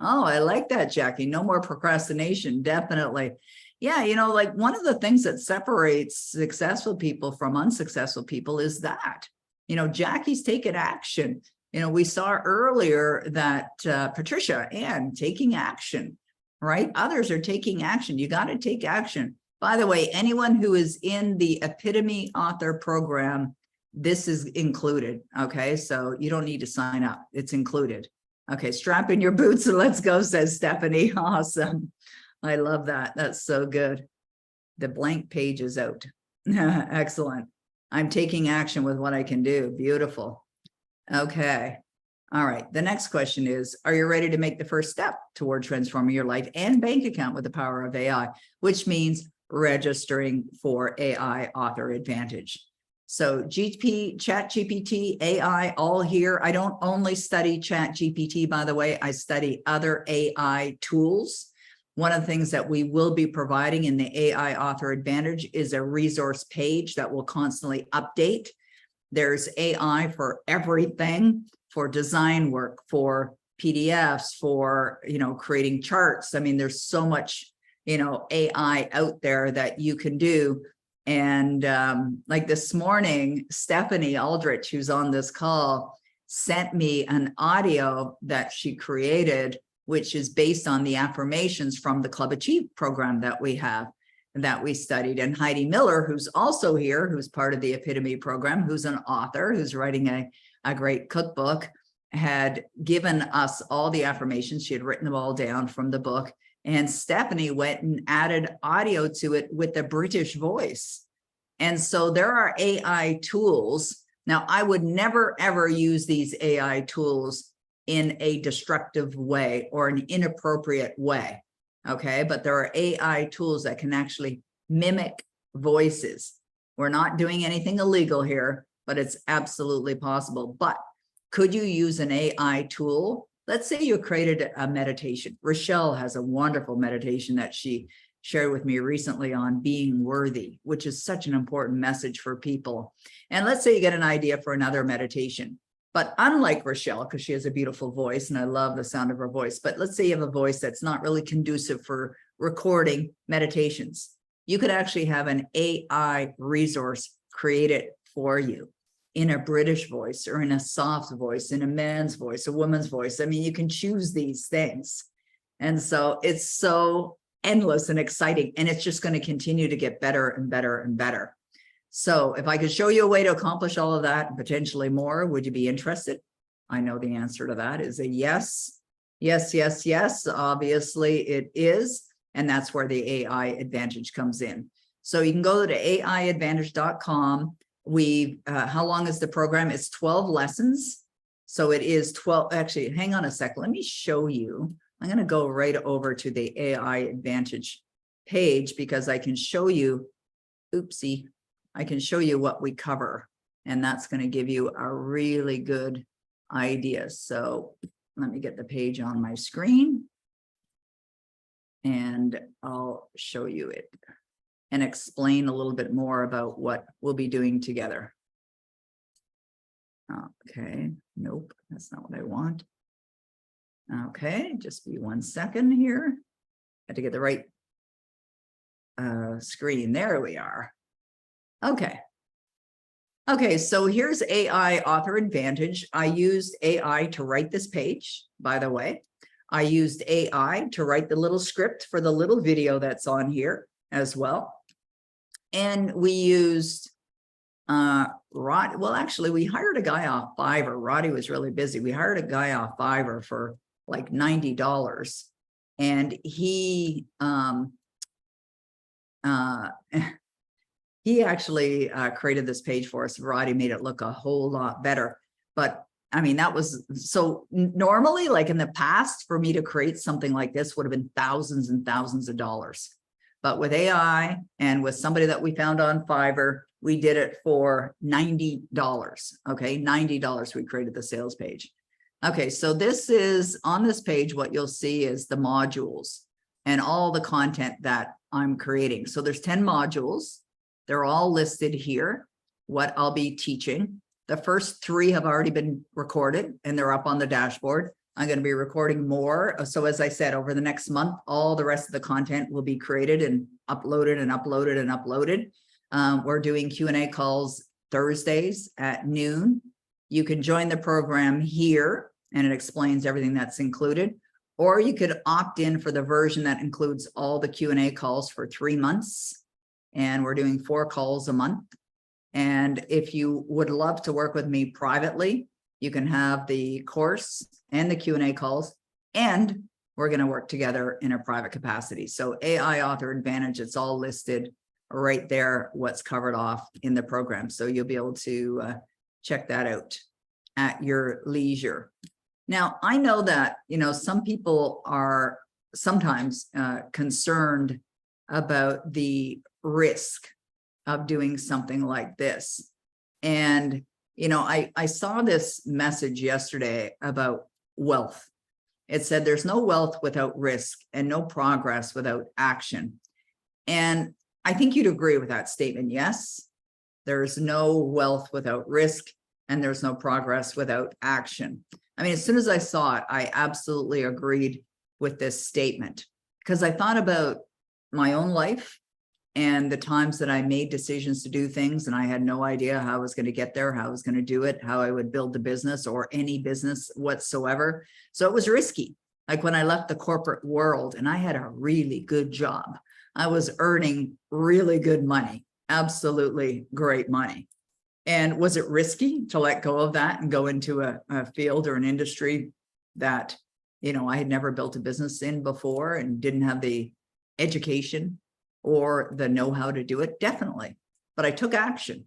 Speaker 1: Oh, I like that, Jackie. No more procrastination. Definitely. Yeah, you know, like one of the things that separates successful people from unsuccessful people is that, you know, Jackie's taken action. You know, we saw earlier that Patricia and taking action, right? Others are taking action. You got to take action. By the way, anyone who is in the Epitome Author Program, this is included. Okay, so you don't need to sign up. It's included. Okay, strap in your boots and let's go, says Stephanie. Awesome. I love that. That's so good. The blank page is out. Excellent. I'm taking action with what I can do. Beautiful. Okay. All right. The next question is, are you ready to make the first step toward transforming your life and bank account with the power of AI, which means registering for AI Author Advantage? So ChatGPT, AI, all here. I don't only study ChatGPT, by the way, I study other AI tools. One of the things that we will be providing in the AI Author Advantage is a resource page that will constantly update. There's AI for everything, for design work, for PDFs, for, you know, creating charts. I mean, there's so much, you know, AI out there that you can do. And like this morning, Stephanie Aldrich, who's on this call, sent me an audio that she created, which is based on the affirmations from the Club Achieve program that we have, that we studied. And Heidi Miller, who's also here, who's part of the Epitome program, who's an author, who's writing a great cookbook, had given us all the affirmations. She had written them all down from the book. And Stephanie went and added audio to it with a British voice. And so there are AI tools. Now, I would never, ever use these AI tools in a destructive way or an inappropriate way. Okay, but there are AI tools that can actually mimic voices. We're not doing anything illegal here, but it's absolutely possible. But could you use an AI tool? Let's say you created a meditation. Rochelle has a wonderful meditation that she shared with me recently on being worthy, which is such an important message for people. And let's say you get an idea for another meditation. But unlike Rochelle, because she has a beautiful voice and I love the sound of her voice, but let's say you have a voice that's not really conducive for recording meditations. You could actually have an AI resource created for you in a British voice or in a soft voice, in a man's voice, a woman's voice. I mean, you can choose these things. And so it's so endless and exciting, and it's just going to continue to get better and better and better. So if I could show you a way to accomplish all of that and potentially more, would you be interested? I know the answer to that is a yes. Yes, yes, yes. Obviously it is. And that's where the AI Advantage comes in. So you can go to AIadvantage.com. How long is the program? It's 12 lessons. So it is 12. Actually, hang on a sec. Let me show you. I'm going to go right over to the AI Advantage page because I can show you, oopsie, I can show you what we cover. And that's going to give you a really good idea. So let me get the page on my screen and I'll show you it and explain a little bit more about what we'll be doing together. Okay, nope, that's not what I want. Okay, just be 1 second here. Had to get the right screen. There we are. Okay. Okay, so here's AI Author Advantage. I used AI to write this page, by the way. I used AI to write the little script for the little video that's on here as well. And we used well, actually, we hired a guy off Fiverr. Roddy was really busy. We hired a guy off Fiverr for like $90. And he actually created this page for us. Roddy made it look a whole lot better. But I mean, that was so normally, like in the past, for me to create something like this would have been thousands and thousands of dollars. But with AI and with somebody that we found on Fiverr, we did it for $90. Okay, $90 we created the sales page. Okay, so this is on this page, what you'll see is the modules and all the content that I'm creating. So there's 10 modules. They're all listed here, what I'll be teaching. The first 3 have already been recorded and they're up on the dashboard. I'm going to be recording more. So as I said, over the next month, all the rest of the content will be created and uploaded and uploaded and uploaded. We're doing Q&A calls Thursdays at noon. You can join the program here and it explains everything that's included, or you could opt in for the version that includes all the Q&A calls for 3 months. And we're doing 4 calls a month. And if you would love to work with me privately, you can have the course and the Q&A calls, and we're going to work together in a private capacity. So AI Author Advantage, it's all listed right there, what's covered off in the program. So you'll be able to check that out at your leisure. Now, I know that, you know, some people are sometimes concerned about the risk of doing something like this. And, you know, I saw this message yesterday about wealth. It said there's no wealth without risk and no progress without action. And I think you'd agree with that statement. Yes, there's no wealth without risk and there's no progress without action. I mean, as soon as I saw it, I absolutely agreed with this statement because I thought about my own life and the times that I made decisions to do things and I had no idea how I was going to get there, how I was going to do it, how I would build the business or any business whatsoever. So it was risky. Like when I left the corporate world and I had a really good job, I was earning really good money, absolutely great money. And was it risky to let go of that and go into a field or an industry that, you know, I had never built a business in before and didn't have the education or the know-how to do it? Definitely. But I took action.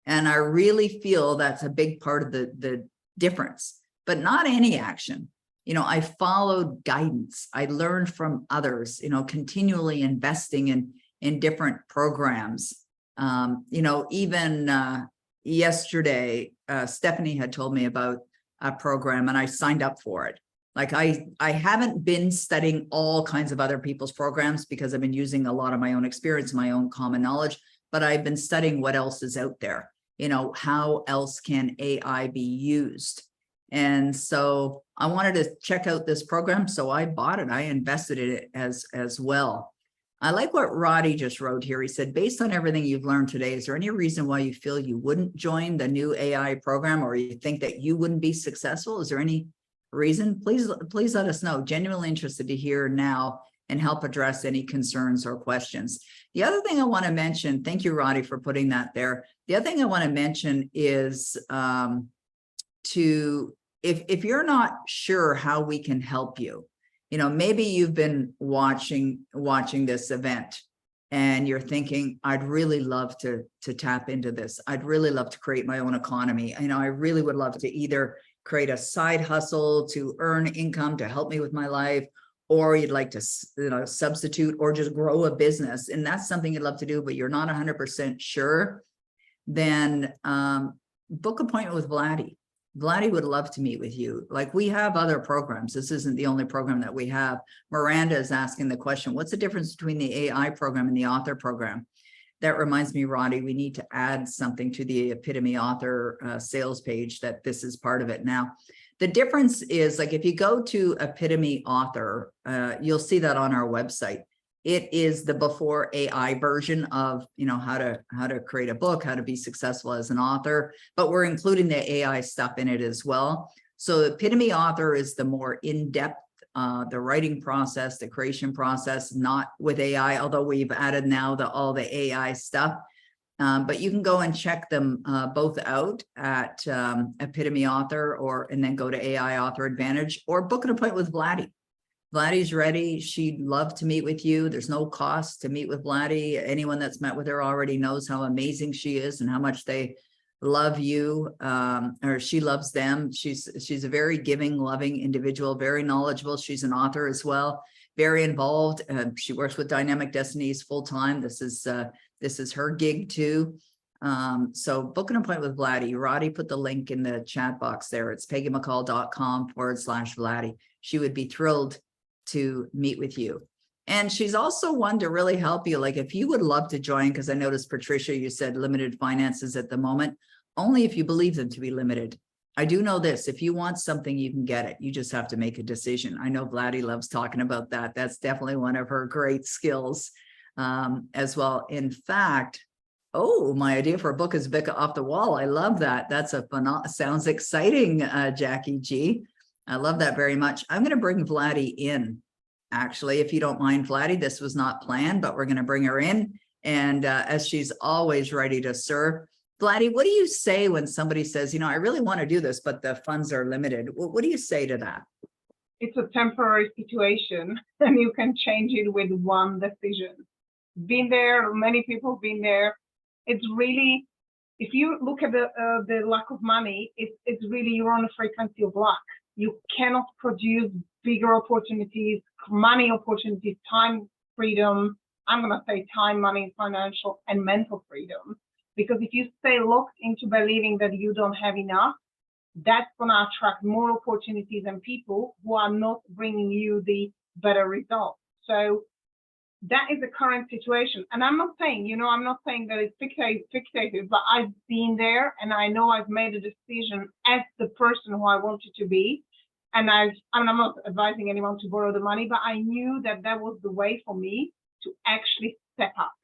Speaker 1: And I really feel that's a big part of the difference, but not any action. You know, I followed guidance. I learned from others, you know, continually investing in different programs. You know, even yesterday, Stephanie had told me about a program and I signed up for it. Like I haven't been studying all kinds of other people's programs because I've been using a lot of my own experience, my own common knowledge, but I've been studying what else is out there. You know, how else can AI be used? And so I wanted to check out this program. So I bought it. I invested in it as well. I like what Roddy just wrote here. He said, based on everything you've learned today, is there any reason why you feel you wouldn't join the new AI program or you think that you wouldn't be successful? Is there any reason? Please let us know. Genuinely interested to hear now and help address any concerns or questions. The other thing I want to mention, thank you, Roddy, for putting that there. The other thing I want to mention is if you're not sure how we can help you, you know, maybe you've been watching this event and you're thinking, I'd really love to tap into this. I'd really love to create my own economy. You know, I really would love to either create a side hustle to earn income to help me with my life, or you'd like to, you know, substitute or just grow a business. And that's something you'd love to do, but you're not 100% sure. Then book appointment with Vladdy. Vladdy would love to meet with you. Like, we have other programs. This isn't the only program that we have. Miranda is asking the question, what's the difference between the AI program and the author program? That reminds me, Roddy, we need to add something to the Epitome Author sales page, that this is part of it now. The difference is, like, if you go to Epitome Author, you'll see that on our website. It is the before AI version of, you know, how to create a book, how to be successful as an author, but we're including the AI stuff in it as well. So Epitome Author is the more in-depth, the writing process, the creation process, not with AI, although we've added now all the AI stuff. But you can go and check them both out at Epitome Author, and then go to AI Author Advantage, or book an appointment with Vladdy. Vladdy's ready. She'd love to meet with you. There's no cost to meet with Vladdy. Anyone that's met with her already knows how amazing she is and how much they love you, or she loves them. She's a very giving, loving individual, very knowledgeable. She's an author as well, very involved. She works with Dynamic Destinies full time. This is her gig too. So book an appointment with Vladdy. Roddy put the link in the chat box there. It's peggymccall.com/Vladdy. She would be thrilled to meet with you. And she's also one to really help you. Like, if you would love to join, because I noticed, Patricia, you said limited finances at the moment, only if you believe them to be limited. I do know this, if you want something, you can get it. You just have to make a decision. I know Vladdy loves talking about that. That's definitely one of her great skills as well. In fact, oh, my idea for a book is a bit off the wall. I love that. That's sounds exciting, Jackie G. I love that very much. I'm going to bring Vladdy in, actually, if you don't mind, Vladdy. This was not planned, but we're going to bring her in. And as she's always ready to serve. Vladdy, what do you say when somebody says, you know, I really want to do this, but the funds are limited? What do you say to that?
Speaker 3: It's a temporary situation, and you can change it with one decision. Been there, many people have been there. It's really, if you look at the lack of money, it's really, you're on a frequency of lack. You cannot produce bigger opportunities, money opportunities, time freedom. I'm going to say time, money, financial, and mental freedom. Because if you stay locked into believing that you don't have enough, that's going to attract more opportunities and people who are not bringing you the better results. So that is the current situation. And I'm not saying, you know, I'm not saying that it's fixated, but I've been there, and I know I've made a decision as the person who I wanted to be. And I'm not advising anyone to borrow the money, but I knew that that was the way for me to actually step up,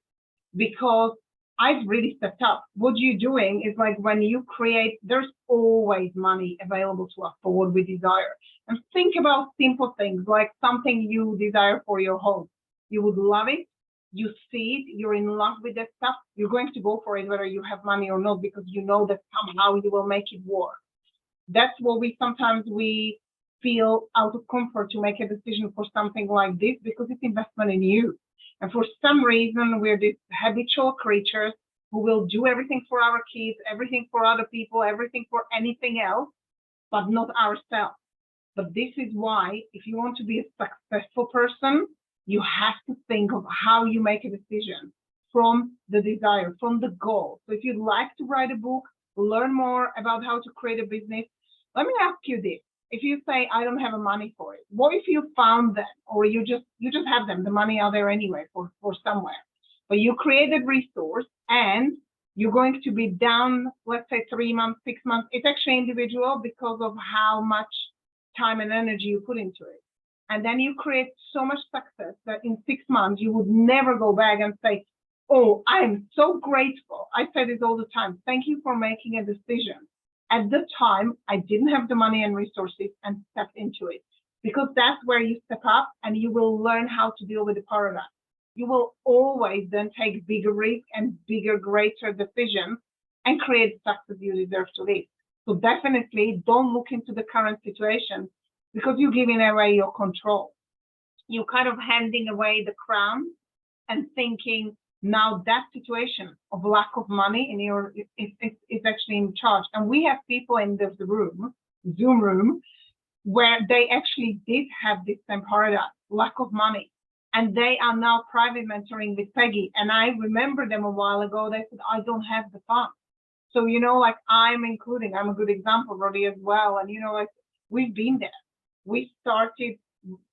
Speaker 3: because I've really stepped up. What you're doing is, like, when you create, there's always money available to afford with desire. And think about simple things, like something you desire for your home. You would love it. You see it. You're in love with that stuff. You're going to go for it, whether you have money or not, because you know that somehow you will make it work. That's what we feel out of comfort to make a decision for something like this, because it's investment in you. And for some reason, we're these habitual creatures who will do everything for our kids, everything for other people, everything for anything else, but not ourselves. But this is why, if you want to be a successful person, you have to think of how you make a decision from the desire, from the goal. So if you'd like to write a book, learn more about how to create a business, let me ask you this. If you say, I don't have the money for it, what if you found them, or you just have them, the money are there anyway for somewhere, but you created resource and you're going to be down, let's say 3 months, 6 months. It's actually individual because of how much time and energy you put into it. And then you create so much success that in 6 months, you would never go back and say, oh, I'm so grateful. I say this all the time. Thank you for making a decision. At the time, I didn't have the money and resources and stepped into it, because that's where you step up and you will learn how to deal with the paradox. You will always then take bigger risks and bigger, greater decisions and create the success you deserve to live. So definitely don't look into the current situation, because you're giving away your control. You're kind of handing away the crown and thinking, now that situation of lack of money in your is actually in charge. And we have people in this room, Zoom room, where they actually did have this same paradox, lack of money. And they are now private mentoring with Peggy. And I remember them a while ago, they said, I don't have the funds. So, like I'm a good example, Roddy, as well. And, like we've been there. We started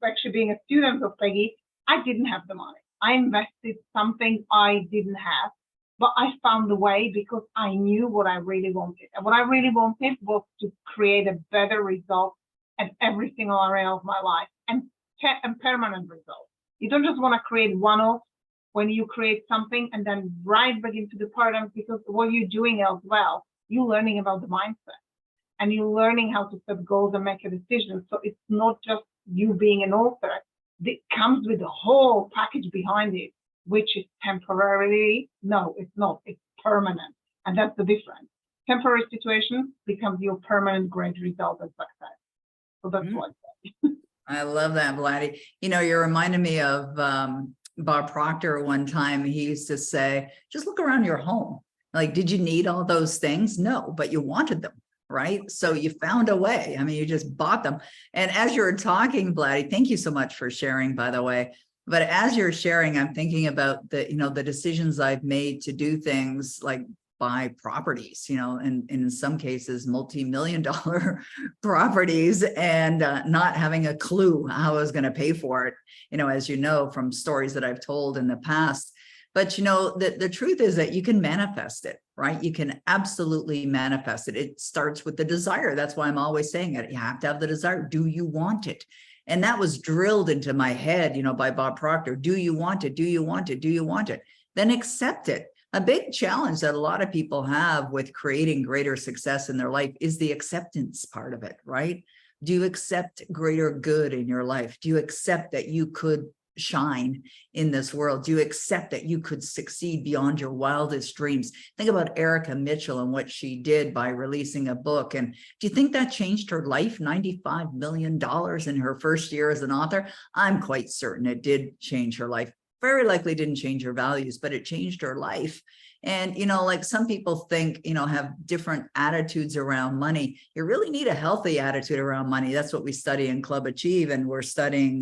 Speaker 3: actually being a student of Peggy. I didn't have the money. I invested something I didn't have, but I found a way because I knew what I really wanted. And what I really wanted was to create a better result at every single area of my life and permanent results. You don't just want to create one-off when you create something and then right back into the paradigms, because what you're doing as well, you're learning about the mindset and you're learning how to set goals and make a decision. So it's not just you being an author. It comes with a whole package behind it, which is temporarily. No, it's not. It's permanent. And that's the difference. Temporary situation becomes your permanent great result and success. So that's what I say.
Speaker 1: I love that, Vladdy. You're reminding me of Bob Proctor. One time he used to say, just look around your home. Like, did you need all those things? No, but you wanted them, right? So you found a way. I mean, you just bought them. And as you're talking, Vladdy, thank you so much for sharing, by the way. But as you're sharing, I'm thinking about the decisions I've made to do things like buy properties, and in some cases, multi-million-dollar properties, and not having a clue how I was going to pay for it, as you know, from stories that I've told in the past. But, the truth is that you can manifest it, right? You can absolutely manifest it. It starts with the desire. That's why I'm always saying it. You have to have the desire. Do you want it? And that was drilled into my head, by Bob Proctor. Do you want it? Do you want it? Do you want it? Then accept it. A big challenge that a lot of people have with creating greater success in their life is the acceptance part of it, right? Do you accept greater good in your life? Do you accept that you could shine in this world? Do you accept that you could succeed beyond your wildest dreams? Think about Erica Mitchell and what she did by releasing a book. And do you think that changed her life? $95 million in her first year as an author? I'm quite certain it did change her life. Very likely didn't change her values, but it changed her life. And, like some people think, have different attitudes around money. You really need a healthy attitude around money. That's what we study in Club Achieve. And we're studying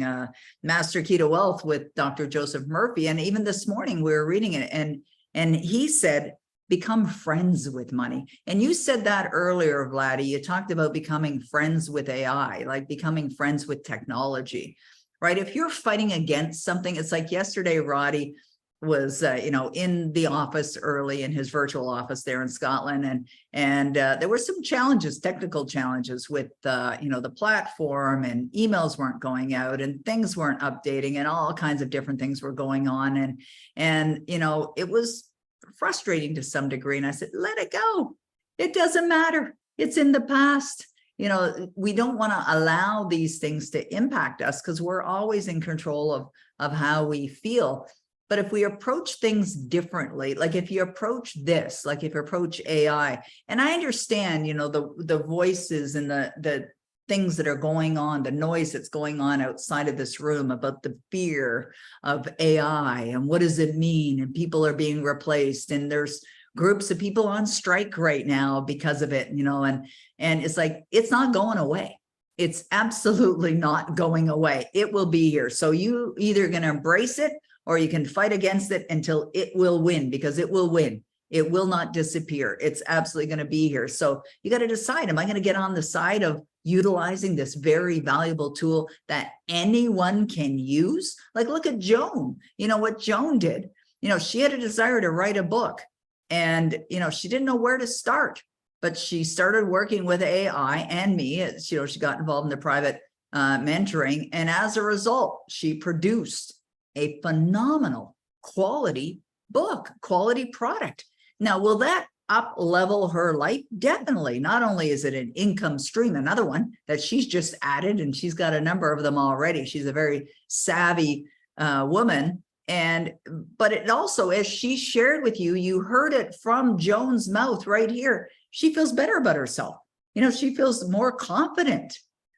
Speaker 1: Master Key to Wealth with Dr. Joseph Murphy. And even this morning we were reading it, and he said, become friends with money. And you said that earlier, Vladdy. You talked about becoming friends with AI, like becoming friends with technology. Right? If you're fighting against something, it's like yesterday, Roddy was, in the office early in his virtual office there in Scotland. And there were some challenges, technical challenges with, the platform, and emails weren't going out and things weren't updating and all kinds of different things were going on. And it was frustrating to some degree. And I said, let it go. It doesn't matter. It's in the past. We don't want to allow these things to impact us because we're always in control of how we feel. But if we approach things differently, like if you approach this, like if you approach AI, and I understand, the voices and the things that are going on, the noise that's going on outside of this room about the fear of AI and what does it mean? And people are being replaced, and there's groups of people on strike right now because of it, and it's like, it's not going away. It's absolutely not going away. It will be here. So you either going to embrace it or you can fight against it until it will win, because it will win. It will not disappear. It's absolutely going to be here. So you got to decide, am I going to get on the side of utilizing this very valuable tool that anyone can use? Like, look at Joan, what Joan did. She had a desire to write a book. And, she didn't know where to start, but she started working with AI and me. She got involved in the private mentoring. And as a result, she produced a phenomenal quality book, quality product. Now, will that up level her life? Definitely. Not only is it an income stream, another one that she's just added, and she's got a number of them already. She's a very savvy woman. But it also, as she shared with you, you heard it from Joan's mouth right here. She feels better about herself. She feels more confident.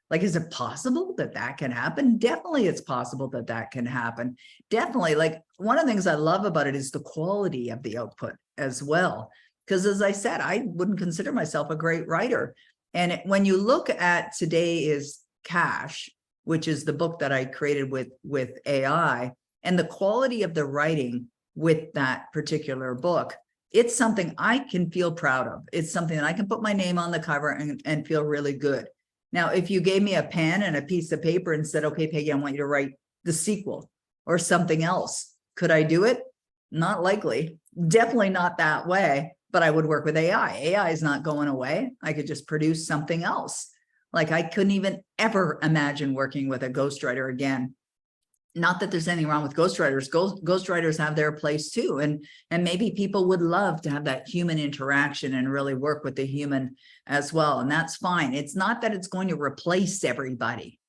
Speaker 1: Like, is it possible that that can happen? Definitely it's possible that that can happen. Definitely. Like, one of the things I love about it is the quality of the output as well. Because as I said, I wouldn't consider myself a great writer. And when you look at Today is Cash, which is the book that I created with AI, and the quality of the writing with that particular book, It's something I can feel proud of. It's something that I can put my name on the cover and feel really good. Now, if you gave me a pen and a piece of paper and said, okay, Peggy, I want you to write the sequel or something else, could I do it? Not likely. Definitely not that way, but I would work with AI. AI is not going away. I could just produce something else. Like I couldn't even ever imagine working with a ghostwriter again. Not that there's anything wrong with ghostwriters. Ghostwriters have their place too. And maybe people would love to have that human interaction and really work with the human as well. And that's fine. It's not that it's going to replace everybody.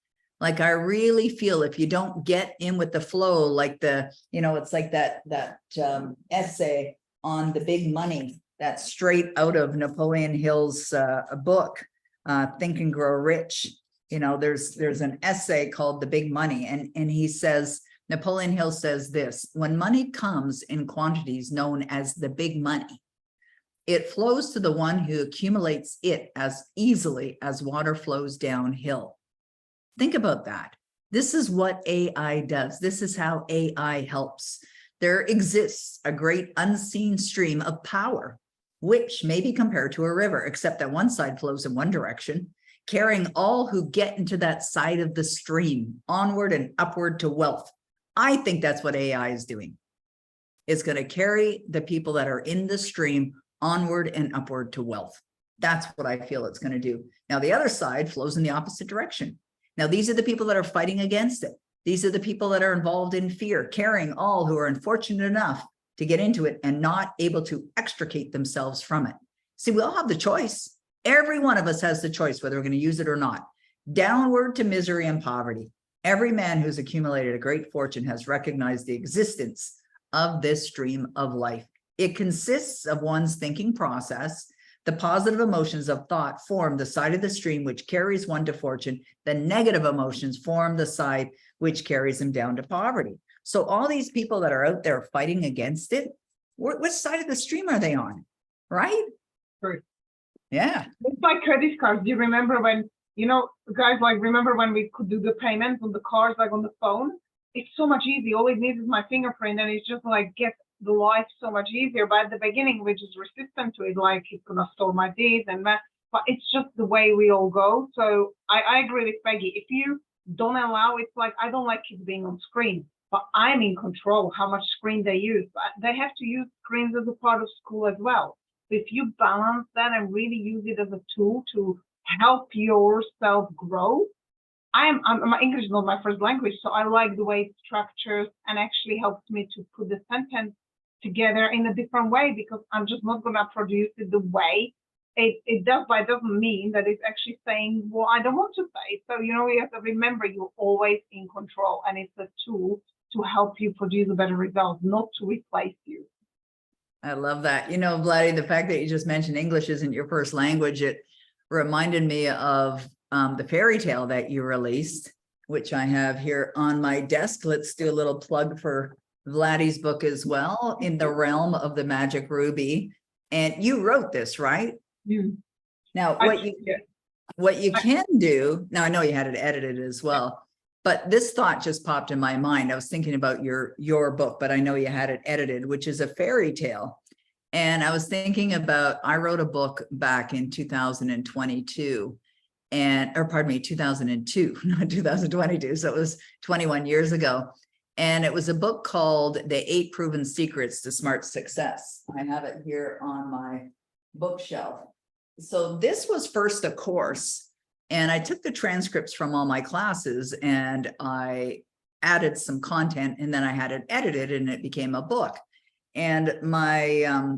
Speaker 1: Like I really feel if you don't get in with the flow, like it's like that essay on the big money that's straight out of Napoleon Hill's book, Think and Grow Rich. There's an essay called The Big Money, and he says, Napoleon Hill says this: when money comes in quantities known as the big money, it flows to the one who accumulates it as easily as water flows downhill. Think about that. This is what AI does. This is how AI helps. There exists a great unseen stream of power, which may be compared to a river, except that one side flows in one direction, carrying all who get into that side of the stream onward and upward to wealth. I think that's what AI is doing. It's going to carry the people that are in the stream onward and upward to wealth. That's what I feel it's going to do. Now, the other side flows in the opposite direction. Now, these are the people that are fighting against it. These are the people that are involved in fear, carrying all who are unfortunate enough to get into it and not able to extricate themselves from it. See, we all have the choice. Every one of us has the choice whether we're going to use it or not. Downward to misery and poverty. Every man who's accumulated a great fortune has recognized the existence of this stream of life. It consists of one's thinking process. The positive emotions of thought form the side of the stream which carries one to fortune. The negative emotions form the side which carries them down to poverty. So all these people that are out there fighting against it, which side of the stream are they on? Right?
Speaker 3: Right.
Speaker 1: Yeah.
Speaker 3: It's like credit cards. Do you remember when, guys, remember when we could do the payments on the cards, on the phone? It's so much easier. All it needs is my fingerprint, and it's just get the life so much easier. But at the beginning, we're just resistant to it, it's gonna store my deeds and that. But it's just the way we all go. So I agree with Peggy. If you don't allow, it's I don't like kids being on screen, but I'm in control how much screen they use. But they have to use screens as a part of school as well. So if you balance that and really use it as a tool to help yourself grow. My English is not my first language, so I like the way it structures and actually helps me to put the sentence together in a different way, because I'm just not going to produce it the way it does, but it doesn't mean that it's actually saying what I don't want to say. So, you have to remember you're always in control, and it's a tool to help you produce a better result, not to replace you.
Speaker 1: I love that. Vladdy, the fact that you just mentioned English isn't your first language, it reminded me of the fairy tale that you released, which I have here on my desk. Let's do a little plug for Vladdy's book as well, In the Realm of the Magic Ruby. And you wrote this, right?
Speaker 3: Yeah.
Speaker 1: Now, what you can do, now I know you had it edited as well, but this thought just popped in my mind. I was thinking about your book, but I know you had it edited, which is a fairy tale. And I was thinking about, I wrote a book back in 2022. 2002, not 2022. So it was 21 years ago. And it was a book called The 8 Proven Secrets to Smart Success. I have it here on my bookshelf. So this was first a course, and I took the transcripts from all my classes and I added some content, and then I had it edited and it became a book. And my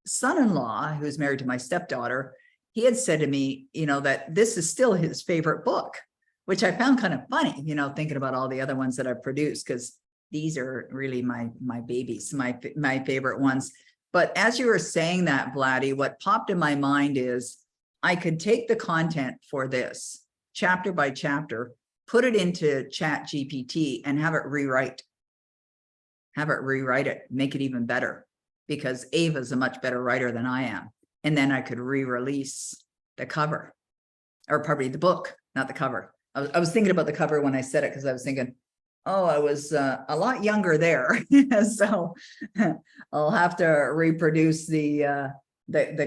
Speaker 1: son-in-law, who's married to my stepdaughter, he had said to me, that this is still his favorite book, which I found kind of funny, thinking about all the other ones that I've produced, because these are really my babies, my favorite ones. But as you were saying that, Vladdy, what popped in my mind is I could take the content for this chapter by chapter, put it into ChatGPT and have it rewrite it, make it even better, because Ava's a much better writer than I am. And then I could re-release the cover, or probably the book, not the cover. I was thinking about the cover when I said it, because I was thinking, Oh, I was a lot younger there. So I'll have to reproduce the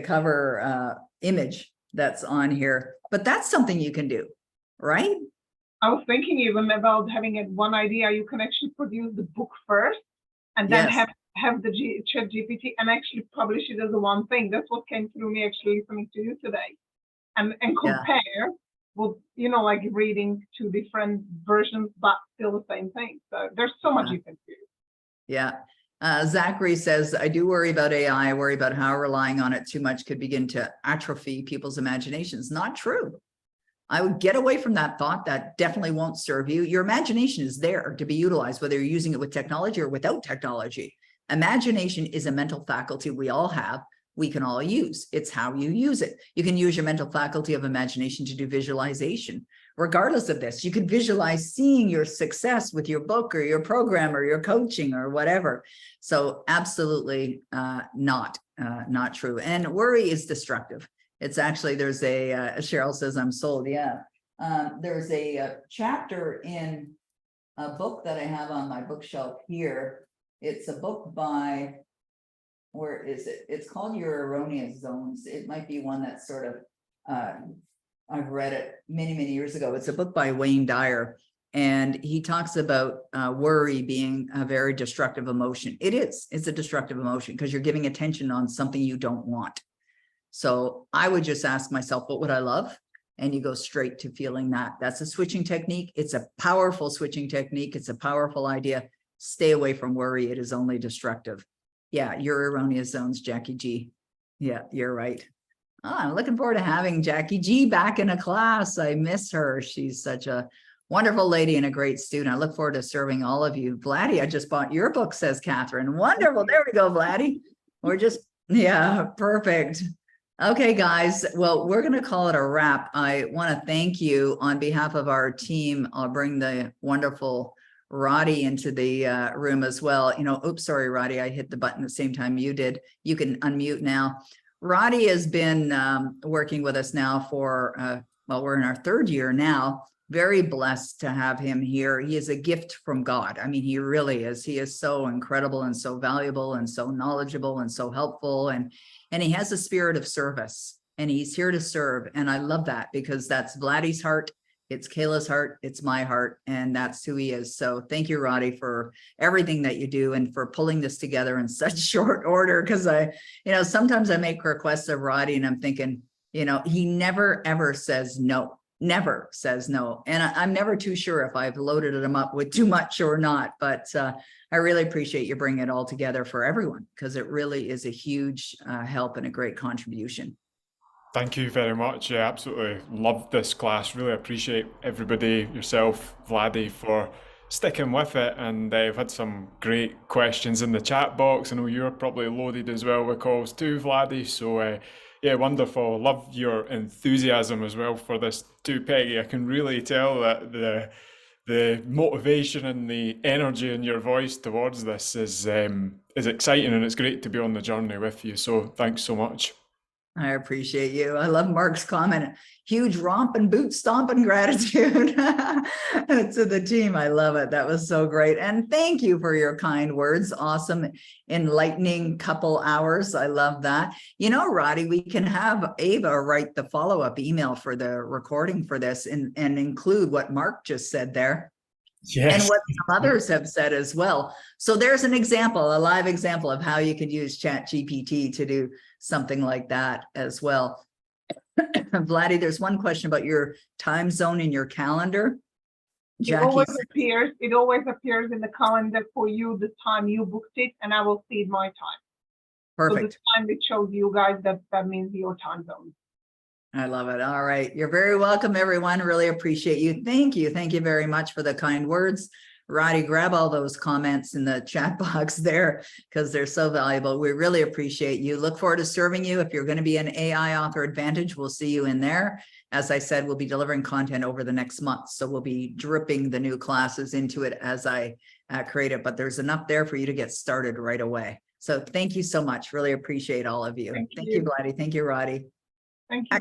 Speaker 1: cover image that's on here. But that's something you can do, right?
Speaker 3: I was thinking even about having it one idea. You can actually produce the book first and then
Speaker 1: Yes.
Speaker 3: have the chat GPT and actually publish it as a one thing. That's what came through me actually listening to you today. And
Speaker 1: Yeah.
Speaker 3: compare with, you know, like reading two different versions, but still the same thing. So there's so much you can do.
Speaker 1: Yeah. Zachary says, I do worry about AI. I worry about how relying on it too much could begin to atrophy people's imaginations. Not true. I would get away from that thought. That definitely won't serve you. Your imagination is there to be utilized, whether you're using it with technology or without technology. Imagination is a mental faculty we all have. We can all use. It's how you use it. You can use your mental faculty of imagination to do visualization. Regardless of this, you could visualize seeing your success with your book or your program or your coaching or whatever. So absolutely not true. And worry is destructive. It's actually, there's Cheryl says, I'm sold. Yeah. There's a chapter in a book that I have on my bookshelf here. It's a book by, where is it? It's called Your Erroneous Zones. It might be one that's sort of, I've read it many, many years ago. It's a book by Wayne Dyer, and he talks about worry being a very destructive emotion. It is. It's a destructive emotion because you're giving attention on something you don't want. So I would just ask myself, what would I love? And you go straight to feeling that. That's a switching technique. It's a powerful switching technique. It's a powerful idea. Stay away from worry. It is only destructive. Yeah, your erroneous zones, Jackie G. Yeah, you're right. Oh, I'm looking forward to having Jackie G back in a class. I miss her. She's such a wonderful lady and a great student. I look forward to serving all of you. Vladdy, I just bought your book, says Catherine. Wonderful. There we go, Vladdy. We're just, yeah, perfect. Okay, guys. Well, we're going to call it a wrap. I want to thank you on behalf of our team. I'll bring the wonderful Roddy into the room as well. You know, oops, sorry, Roddy, I hit the button at the same time you did. You can unmute now. Roddy has been working with us now for, well, we're in our third year now. Very blessed to have him here. He is a gift from God. I mean, he really is. He is so incredible and so valuable and so knowledgeable and so helpful. And he has a spirit of service, and he's here to serve. And I love that because that's Vladdy's heart. It's Kayla's heart. It's my heart. And that's who he is. So thank you, Roddy, for everything that you do and for pulling this together in such short order. Because sometimes I make requests of Roddy and I'm thinking, he never, ever says no. Never says no. And I'm never too sure if I've loaded him up with too much or not. But I really appreciate you bringing it all together for everyone, because it really is a huge help and a great contribution.
Speaker 4: Thank you very much. Yeah, absolutely loved this class. Really appreciate everybody, yourself, Vladdy, for sticking with it. And I've had some great questions in the chat box. I know you're probably loaded as well with calls too, Vladdy. So yeah, wonderful. Love your enthusiasm as well for this too, Peggy. I can really tell that the motivation and the energy in your voice towards this is exciting, and it's great to be on the journey with you. So thanks so much.
Speaker 1: I appreciate you. I love Mark's comment. Huge romp and boot stomping gratitude to the team. I love it. That was so great. And thank you for your kind words. Awesome, enlightening couple hours. I love that. Roddy, we can have Ava write the follow-up email for the recording for this and include what Mark just said there. Yes. And what some others have said as well. So there's an example, a live example of how you could use ChatGPT to do something like that as well. Vladdy, there's one question about your time zone in your calendar.
Speaker 3: Jackie, it always appears in the calendar for you, the time you booked it, and I will see my time.
Speaker 1: Perfect.
Speaker 3: So the time it shows you guys, that means your time zone.
Speaker 1: I love it. All right. You're very welcome, everyone. Really appreciate you. Thank you. Thank you very much for the kind words. Roddy, grab all those comments in the chat box there because they're so valuable. We really appreciate you. Look forward to serving you. If you're going to be an AI Author Advantage, we'll see you in there. As I said, we'll be delivering content over the next month. So we'll be dripping the new classes into it as I create it. But there's enough there for you to get started right away. So thank you so much. Really appreciate all of you. Thank you, Vladdy. Thank you, Roddy.
Speaker 3: Thank you.